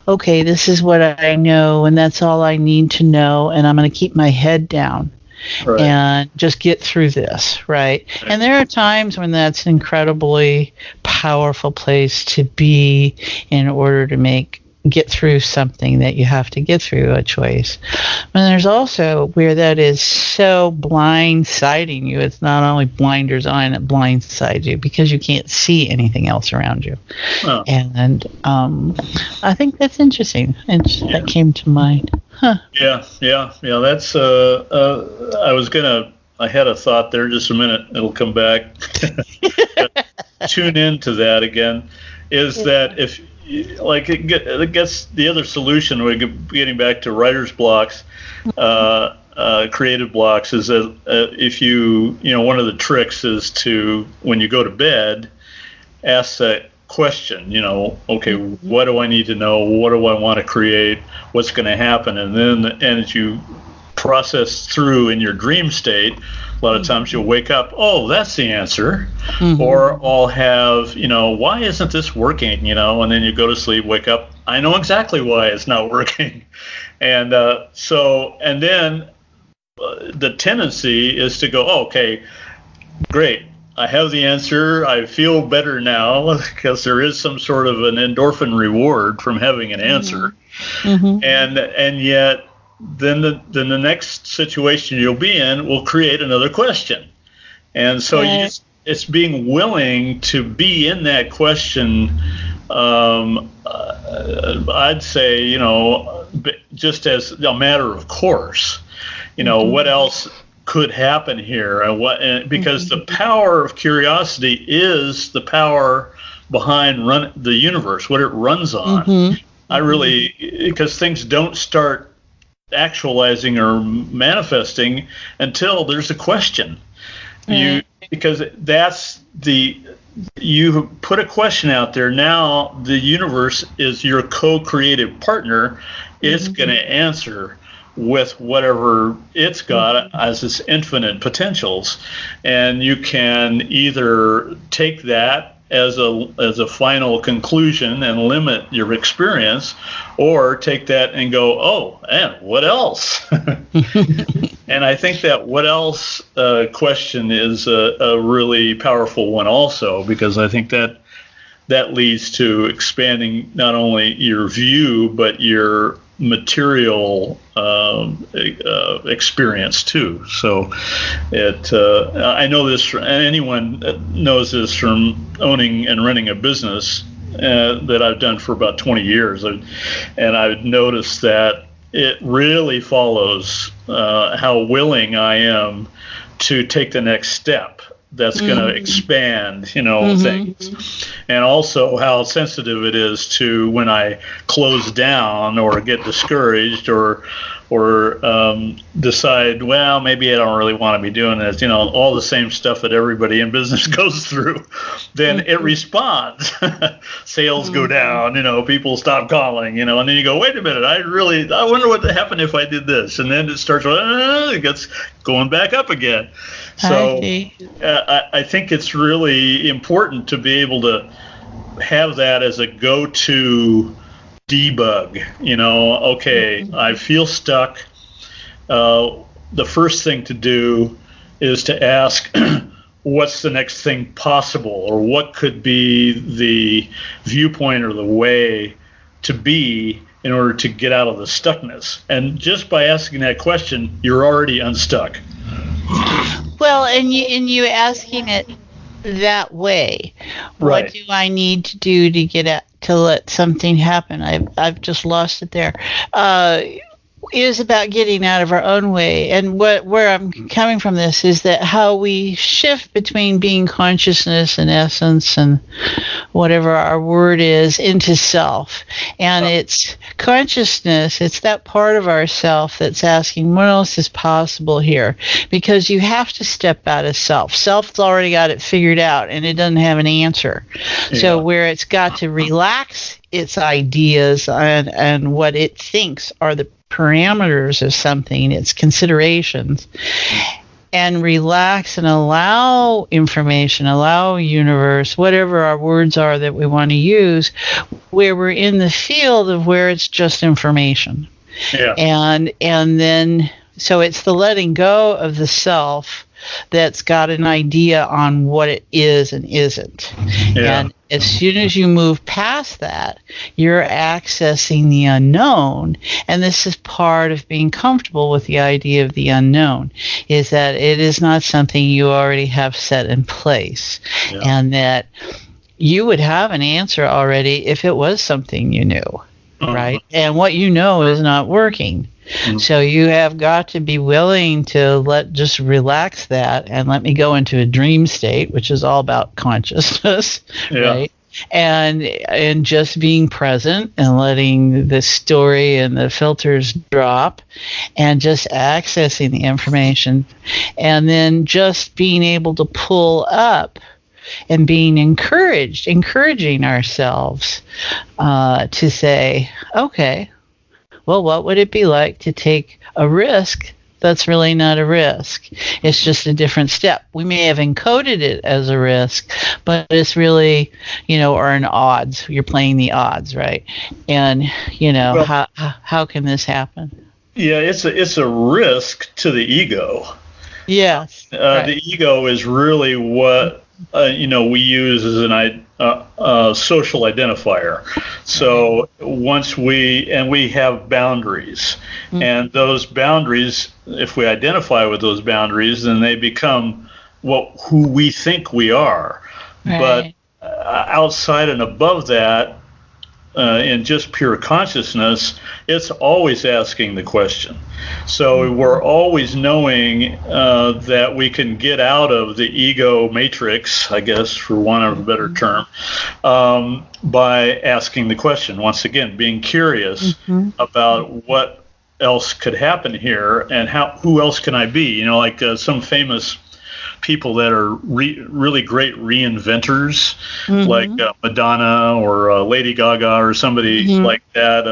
okay, this is what I know, and that's all I need to know, and I'm going to keep my head down. Right. And just get through this, right? And there are times when that's an incredibly powerful place to be in order to get through something that you have to get through, a choice. And there's also where that is so blindsiding you. It's not only blinders on, it blindsides you because you can't see anything else around you. Oh. And I think that's interesting. And that came to mind. Huh. Yeah. That's, I had a thought there, just a minute, it'll come back. Tune into that again, is that if, like, it gets the other solution, we're getting back to writer's blocks, creative blocks, is that if one of the tricks is to, when you go to bed, ask that question, okay, what do I need to know? What do I want to create? What's going to happen? And then as you process through in your dream state, a lot of times you'll wake up, oh, that's the answer. Or I'll have, why isn't this working? And then you go to sleep, wake up, I know exactly why it's not working. And and then the tendency is to go, oh, okay, great. I have the answer. I feel better now because there is some sort of an endorphin reward from having an answer. And yet then the next situation you'll be in will create another question. And so it's being willing to be in that question. I'd say, just as a matter of course, what else could happen here, and because the power of curiosity is the power behind the universe, what it runs on. Because things don't start actualizing or manifesting until there's a question. Because that's you put a question out there. Now the universe is your co-creative partner. It's going to answer with whatever it's got as its infinite potentials, and you can either take that as a final conclusion and limit your experience, or take that and go, oh, and what else? And I think that what else question is a really powerful one also, because I think that leads to expanding not only your view, but your material experience too. So I know this, anyone knows this from owning and running a business that I've done for about 20 years. And I've noticed that it really follows how willing I am to take the next step that's going to expand, things. And also how sensitive it is to when I close down or get discouraged or decide, well, maybe I don't really want to be doing this, all the same stuff that everybody in business goes through. Then it responds. Sales go down, people stop calling, and then you go, wait a minute, I wonder what would happen if I did this. And then it starts, it gets going back up again. So I think it's really important to be able to have that as a go-to debug. Okay, I feel stuck. The first thing to do is to ask, what's the next thing possible, or what could be the viewpoint or the way to be in order to get out of the stuckness. And just by asking that question, you're already unstuck. Well, and you asking it that way. Right. What do I need to do to let something happen? I've just lost it there. Is about getting out of our own way. And where I'm coming from this is that how we shift between being consciousness and essence and whatever our word is into self. And it's consciousness, it's that part of ourself that's asking what else is possible here, because you have to step out of self. Self's already got it figured out and it doesn't have an answer. Yeah. So where it's got to relax its ideas and what it thinks are the parameters of something, its considerations, and relax and allow information, allow universe, whatever our words are that we want to use, where we're in the field of where it's just information. Yeah. And then, so it's the letting go of the self that's got an idea on what it is and isn't. Yeah. And as soon as you move past that, you're accessing the unknown. And this is part of being comfortable with the idea of the unknown, is that it is not something you already have set in place. Yeah. And that you would have an answer already if it was something you knew, right? And what you know is not working. So you have got to be willing to just relax that and let me go into a dream state, which is all about consciousness, right? And just being present and letting the story and the filters drop and just accessing the information, and then just being able to pull up and being encouraging ourselves to say, okay, well, what would it be like to take a risk that's really not a risk? It's just a different step. We may have encoded it as a risk, but it's really, or an odds. You're playing the odds, right? And, well, how can this happen? Yeah, it's a risk to the ego. Yes. Right. The ego is really what we use as an social identifier. So once we have boundaries, and those boundaries, if we identify with those boundaries, then they become who we think we are. Right. But outside and above that, in just pure consciousness, it's always asking the question. So we're always knowing that we can get out of the ego matrix, I guess, for want of a better term, by asking the question. Once again, being curious about what else could happen here and who else can I be? Like some famous people that are really great reinventors, like Madonna or Lady Gaga or somebody like that.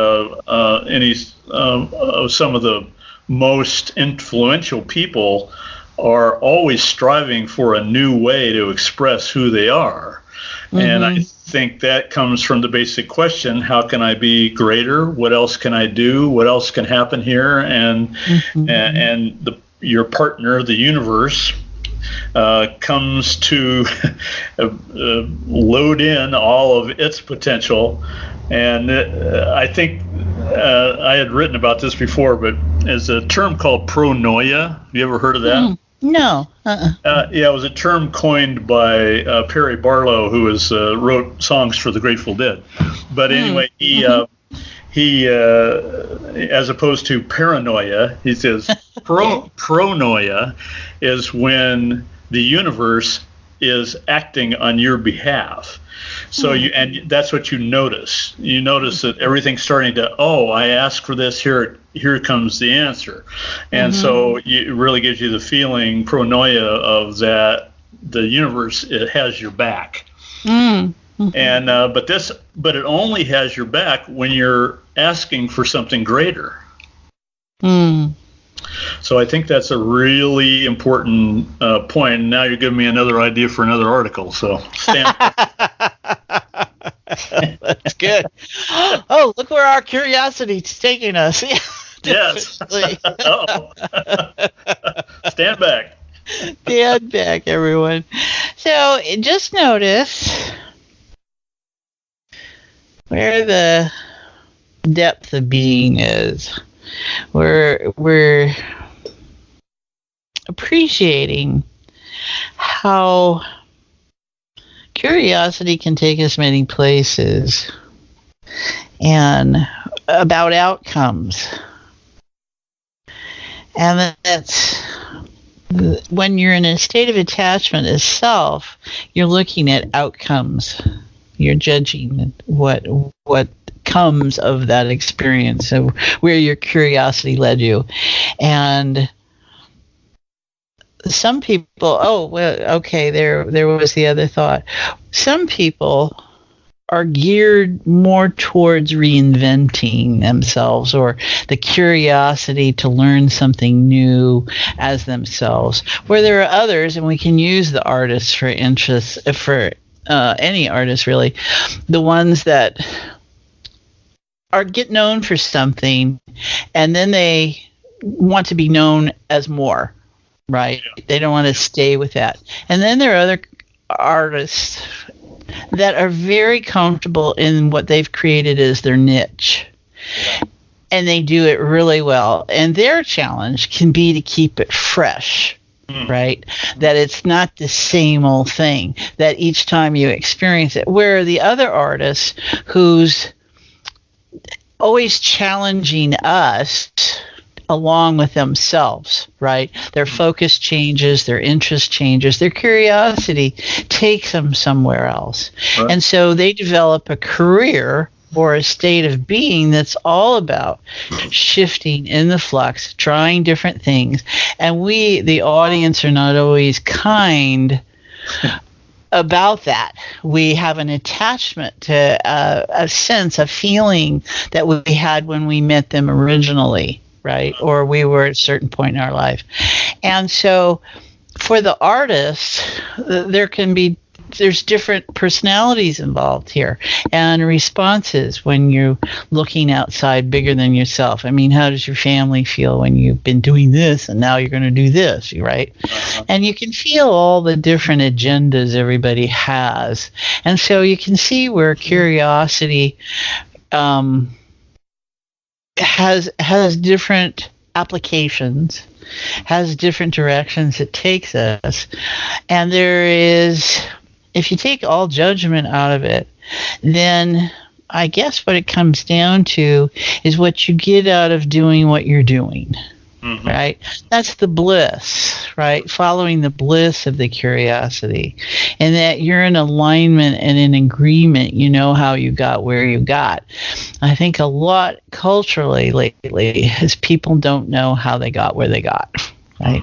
Some of the most influential people are always striving for a new way to express who they are. And I think that comes from the basic question, how can I be greater? What else can I do? What else can happen here? And your partner, the universe, comes to load in all of its potential. And I think I had written about this before, but there's a term called pronoia. Have you ever heard of that? No. Yeah, it was a term coined by Perry Barlow, who wrote songs for the Grateful Dead. But anyway, he as opposed to paranoia, he says pronoia is when the universe is acting on your behalf. So and that's what you notice. You notice that everything's starting to, I asked for this, here comes the answer. And so it really gives you the feeling, pronoia, of that the universe, it has your back. And but it only has your back when you're asking for something greater. So I think that's a really important point. Now you're giving me another idea for another article. So stand by. That's good. Oh, look where our curiosity's taking us. Yes. Stand back. Stand back, everyone. So just notice where the depth of being is. We're appreciating how curiosity can take us many places, and about outcomes. And that's when you're in a state of attachment as self, you're looking at outcomes. You're judging what comes of that experience, of where your curiosity led you. And some people, there was the other thought. Some people are geared more towards reinventing themselves, or the curiosity to learn something new as themselves, where there are others, and we can use the artists for interest, for any artist really, the ones that get known for something, and then they want to be known as more, right? Yeah. They don't want to stay with that. And then there are other artists that are very comfortable in what they've created as their niche. Yeah. And they do it really well. And their challenge can be to keep it fresh. Right? That it's not the same old thing, that each time you experience it. Where the other artists who's always challenging us along with themselves, right? Their focus changes, their interest changes, their curiosity takes them somewhere else. Right. And so they develop a career or a state of being that's all about shifting in the flux, trying different things. And we, the audience, are not always kind about that. We have an attachment to a sense, a feeling that we had when we met them originally, right? Or we were at a certain point in our life. And so for the artists, there's different personalities involved here, and responses when you're looking outside bigger than yourself. I mean, how does your family feel when you've been doing this and now you're going to do this, right? Uh-huh. And you can feel all the different agendas everybody has. And so you can see where curiosity has different applications, has different directions it takes us. And there is, if you take all judgment out of it, then I guess what it comes down to is what you get out of doing what you're doing, right? That's the bliss, right? Following the bliss of the curiosity, and that you're in alignment and in agreement. You know how you got where you got. I think a lot culturally lately is people don't know how they got where they got, right?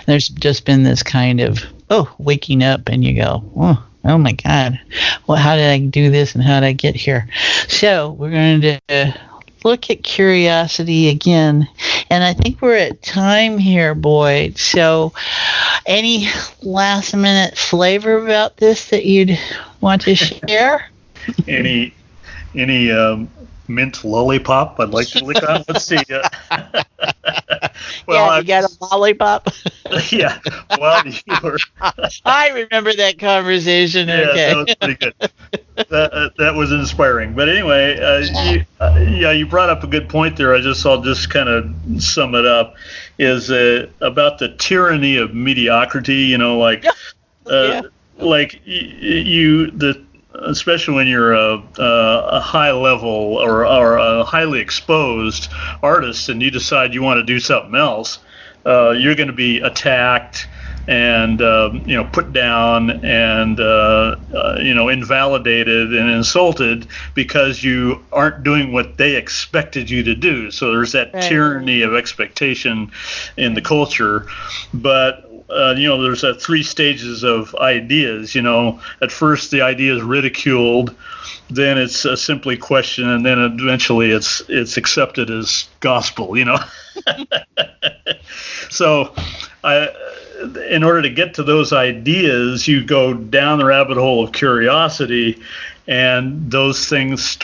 There's just been this kind of, waking up and you go, oh my God, well, how did I do this and how did I get here? So we're going to look at curiosity again. And I think we're at time here, Boyd. So any last minute flavor about this that you'd want to share? Any mint lollipop I'd like to lick on. Let's see. Well, you got a lollipop? Yeah. Well, you were. I remember that conversation. Yeah, Okay. that was pretty good. That was inspiring. But anyway, you brought up a good point there. I'll just kind of sum it up. Is about the tyranny of mediocrity. Especially when you're a high level or a highly exposed artist, and you decide you want to do something else, you're going to be attacked and put down and invalidated and insulted because you aren't doing what they expected you to do. So there's that tyranny of expectation in the culture. But there's that 3 stages of ideas. At first the idea is ridiculed, then it's simply questioned, and then eventually it's accepted as gospel. So in order to get to those ideas, you go down the rabbit hole of curiosity, and those things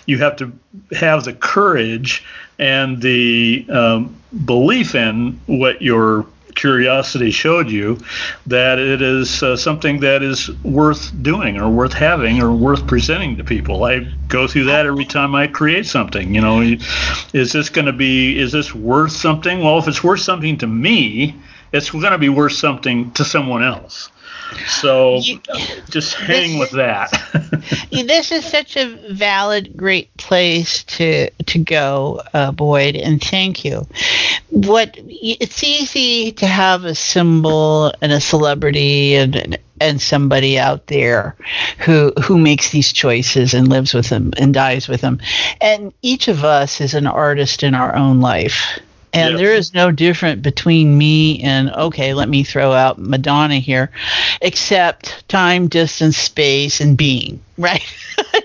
you have to have the courage and the belief in what your curiosity showed you, that it is something that is worth doing or worth having or worth presenting to people. I go through that every time I create something. Is this worth something? Well, if it's worth something to me, it's going to be worth something to someone else. So just hang with that. This is such a valid, great place to go, Boyd, and thank you. It's easy to have a symbol and a celebrity and somebody out there who makes these choices and lives with them and dies with them. And each of us is an artist in our own life. And there is no different between me and, okay, let me throw out Madonna here, except time, distance, space, and being, right?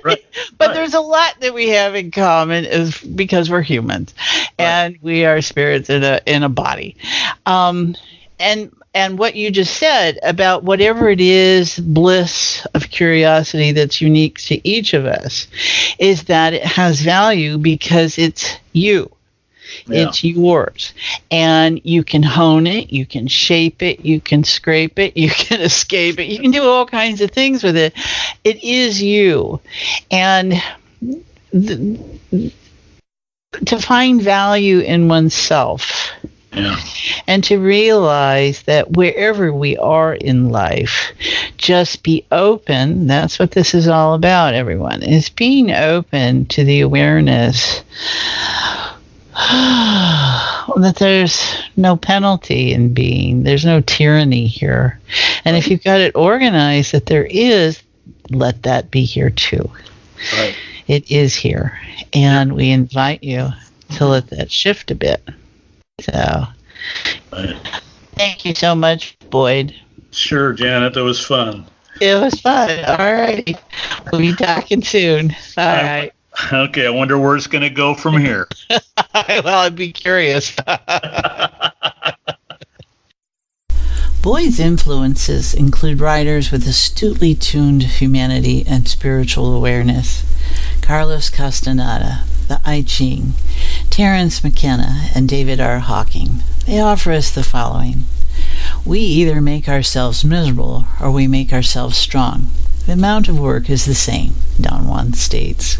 Right. But there's a lot that we have in common is because we're humans, and we are spirits in a body. And what you just said about whatever it is, bliss of curiosity that's unique to each of us, is that it has value because it's you. Yeah. It's yours, and you can hone it, you can shape it, you can scrape it, you can escape it, you can do all kinds of things with it. It is you, and to find value in oneself, and to realize that wherever we are in life, just be open. That's what this is all about, everyone, is being open to the awareness that there's no penalty in being. There's no tyranny here. And if you've got it organized that there is, let that be here too. Right. It is here. And we invite you to let that shift a bit. So, Thank you so much, Boyd. Sure, Janet. That was fun. It was fun. All right. We'll be talking soon. All right. Okay, I wonder where it's going to go from here. Well, I'd be curious. Boyd's influences include writers with astutely tuned humanity and spiritual awareness. Carlos Castaneda, the I Ching, Terence McKenna, and David R. Hawking. They offer us the following. We either make ourselves miserable or we make ourselves strong. The amount of work is the same, Don Juan states.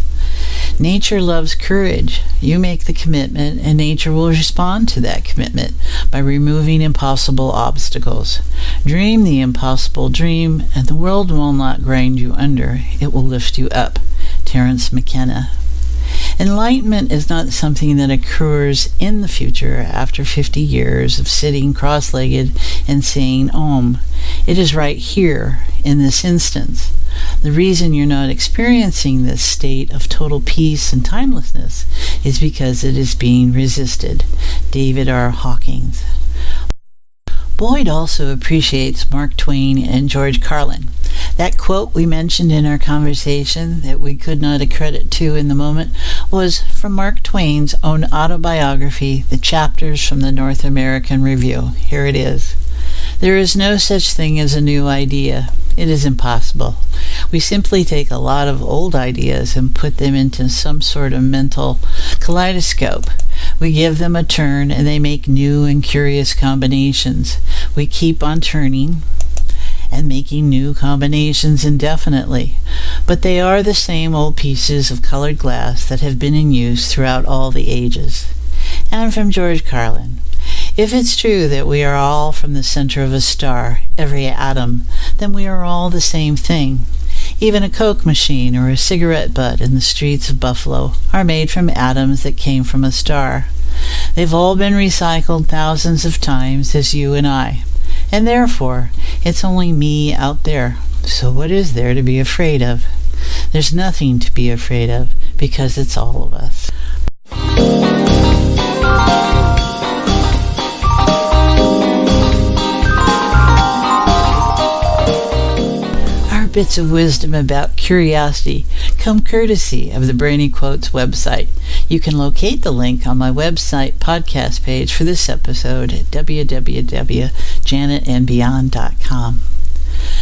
Nature loves courage. You make the commitment, and nature will respond to that commitment by removing impossible obstacles. Dream the impossible dream, and the world will not grind you under. It will lift you up. Terence McKenna. Enlightenment is not something that occurs in the future after 50 years of sitting cross-legged and saying Om. It is right here, in this instance. The reason you're not experiencing this state of total peace and timelessness is because it is being resisted. David R. Hawking. Boyd also appreciates Mark Twain and George Carlin. That quote we mentioned in our conversation that we could not accredit to in the moment was from Mark Twain's own autobiography, The Chapters from the North American Review. Here it is. There is no such thing as a new idea. It is impossible. We simply take a lot of old ideas and put them into some sort of mental kaleidoscope. We give them a turn and they make new and curious combinations. We keep on turning and making new combinations indefinitely. But they are the same old pieces of colored glass that have been in use throughout all the ages. And from George Carlin, if it's true that we are all from the center of a star, every atom, then we are all the same thing. Even a Coke machine or a cigarette butt in the streets of Buffalo are made from atoms that came from a star. They've all been recycled thousands of times as you and I. And therefore, it's only me out there. So what is there to be afraid of? There's nothing to be afraid of because it's all of us. Our bits of wisdom about curiosity come courtesy of the Brainy Quotes website. You can locate the link on my website podcast page for this episode at www.janetandbeyond.com.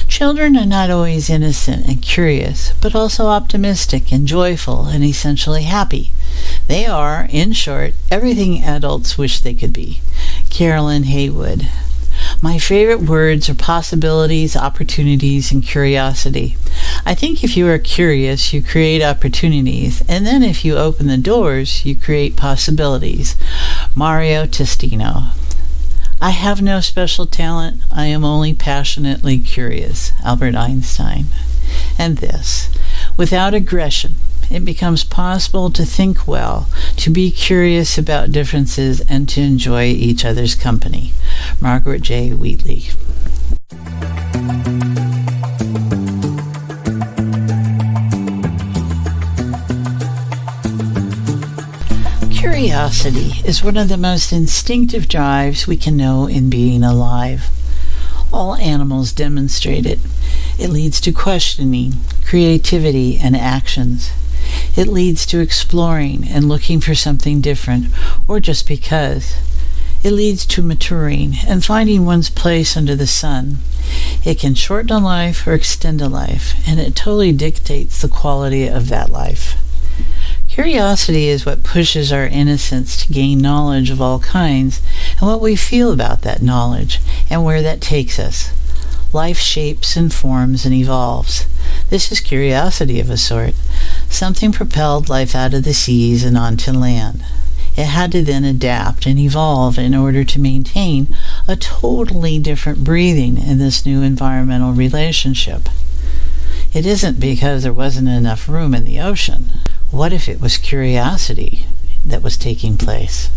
Children are not always innocent and curious, but also optimistic and joyful and essentially happy. They are, in short, everything adults wish they could be. Carolyn Haywood. My favorite words are possibilities, opportunities, and curiosity. I think if you are curious, you create opportunities, and then if you open the doors, you create possibilities. Mario Testino. I have no special talent. I am only passionately curious. Albert Einstein. And this. Without aggression, it becomes possible to think well, to be curious about differences, and to enjoy each other's company. Margaret J. Wheatley. Curiosity is one of the most instinctive drives we can know in being alive. All animals demonstrate it. It leads to questioning, creativity, and actions. It leads to exploring and looking for something different, or just because. It leads to maturing and finding one's place under the sun. It can shorten a life or extend a life, and it totally dictates the quality of that life. Curiosity is what pushes our innocence to gain knowledge of all kinds and what we feel about that knowledge and where that takes us. Life shapes and forms and evolves. This is curiosity of a sort. Something propelled life out of the seas and onto land. It had to then adapt and evolve in order to maintain a totally different breathing in this new environmental relationship. It isn't because there wasn't enough room in the ocean. What if it was curiosity that was taking place?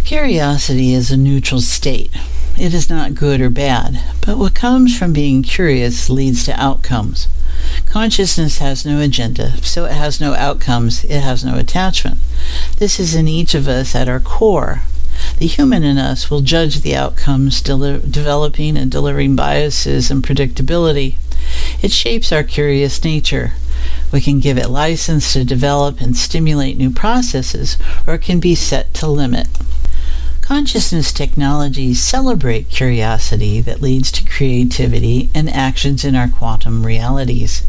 Curiosity is a neutral state. It is not good or bad, but what comes from being curious leads to outcomes. Consciousness has no agenda, so it has no outcomes, it has no attachment. This is in each of us at our core. The human in us will judge the outcomes, developing and delivering biases and predictability. It shapes our curious nature. We can give it license to develop and stimulate new processes, or it can be set to limit. Consciousness technologies celebrate curiosity that leads to creativity and actions in our quantum realities.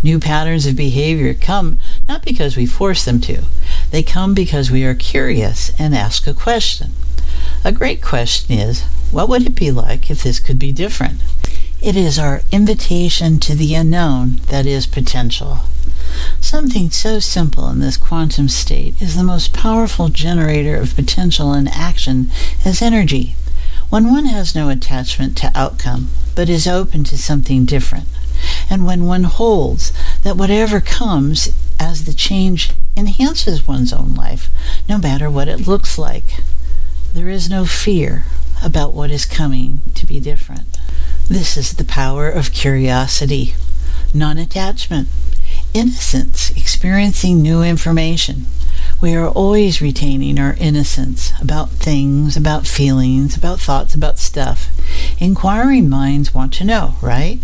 New patterns of behavior come not because we force them to. They come because we are curious and ask a question. A great question is, what would it be like if this could be different? It is our invitation to the unknown that is potential. Something so simple in this quantum state is the most powerful generator of potential and action as energy. When one has no attachment to outcome, but is open to something different, and when one holds that whatever comes as the change enhances one's own life, no matter what it looks like, there is no fear about what is coming to be different. This is the power of curiosity, non-attachment. Innocence, experiencing new information. We are always retaining our innocence about things, about feelings, about thoughts, about stuff. Inquiring minds want to know, right?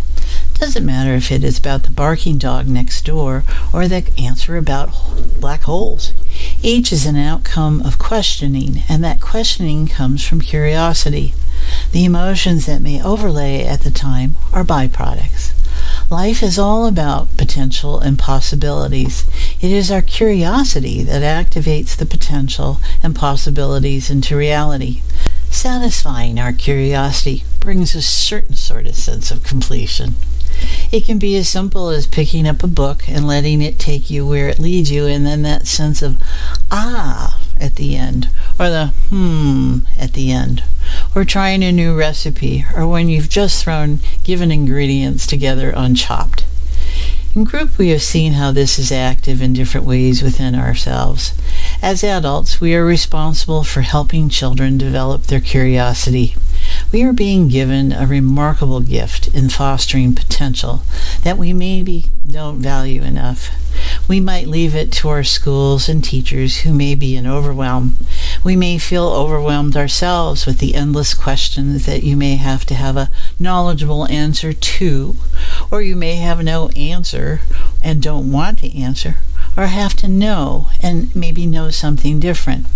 Doesn't matter if it is about the barking dog next door or the answer about black holes. Each is an outcome of questioning, and that questioning comes from curiosity. The emotions that may overlay at the time are byproducts. Life is all about potential and possibilities. It is our curiosity that activates the potential and possibilities into reality. Satisfying our curiosity brings a certain sort of sense of completion. It can be as simple as picking up a book and letting it take you where it leads you, and then that sense of at the end, or the at the end, or trying a new recipe, or when you've just given ingredients together on Chopped. In group, we have seen how this is active in different ways within ourselves. As adults, we are responsible for helping children develop their curiosity. We are being given a remarkable gift in fostering potential that we maybe don't value enough. We might leave it to our schools and teachers who may be in overwhelm. We may feel overwhelmed ourselves with the endless questions that you may have to have a knowledgeable answer to, or you may have no answer and don't want to answer, or have to know and maybe know something different.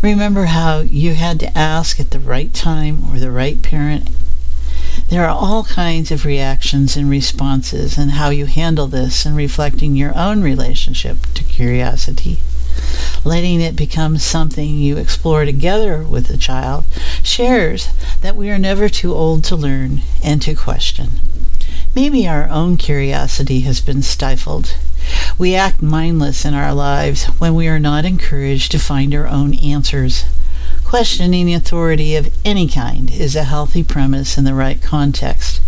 Remember how you had to ask at the right time or the right parent. There are all kinds of reactions and responses, and how you handle this and reflecting your own relationship to curiosity. Letting it become something you explore together with the child shares that we are never too old to learn and to question. Maybe our own curiosity has been stifled. We act mindless in our lives when we are not encouraged to find our own answers. Questioning authority of any kind is a healthy premise in the right context.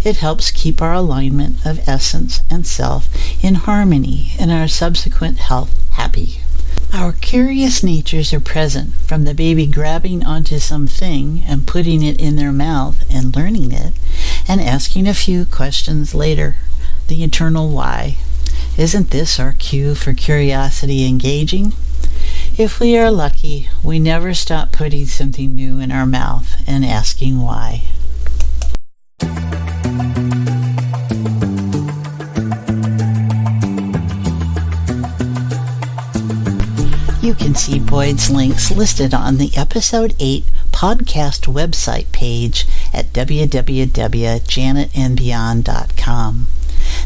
It helps keep our alignment of essence and self in harmony and our subsequent health happy. Our curious natures are present from the baby grabbing onto something and putting it in their mouth and learning it, and asking a few questions later. The eternal why. Isn't this our cue for curiosity engaging? If we are lucky, we never stop putting something new in our mouth and asking why. You can see Boyd's links listed on the Episode 8 podcast website page at www.janetandbeyond.com.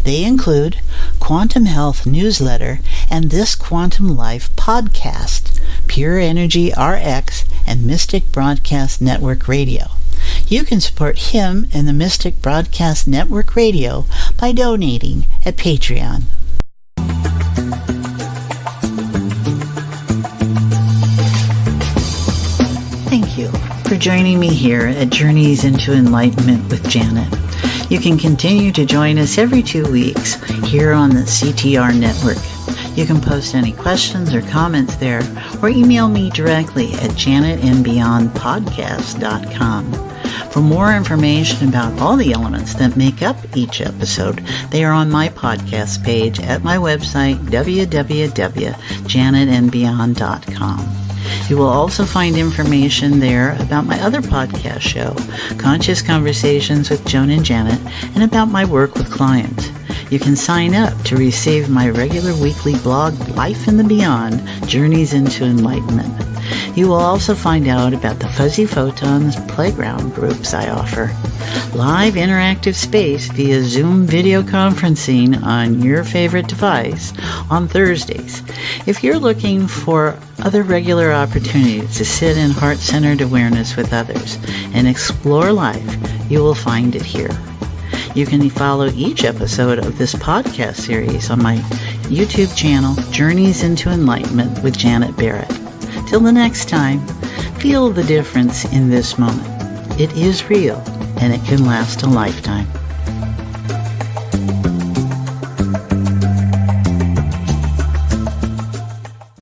They include Quantum Health Newsletter and This Quantum Life podcast, Pure Energy RX, and Mystic Broadcast Network Radio. You can support him and the Mystic Broadcast Network Radio by donating at Patreon. Thank you for joining me here at Journeys into Enlightenment with Janet. You can continue to join us every 2 weeks here on the CTR network. You can post any questions or comments there, or email me directly at janetandbeyondpodcast.com. For more information about all the elements that make up each episode, they are on my podcast page at my website, www.janetandbeyond.com. You will also find information there about my other podcast show, Conscious Conversations with Joan and Janet, and about my work with clients. You can sign up to receive my regular weekly blog, Life in the Beyond, Journeys into Enlightenment. You will also find out about the Fuzzy Photons playground groups I offer. Live interactive space via Zoom video conferencing on your favorite device on Thursdays. If you're looking for other regular opportunities to sit in heart-centered awareness with others and explore life, you will find it here. You can follow each episode of this podcast series on my YouTube channel, Journeys into Enlightenment with Janet Barrett. Till the next time, feel the difference in this moment. It is real, and it can last a lifetime.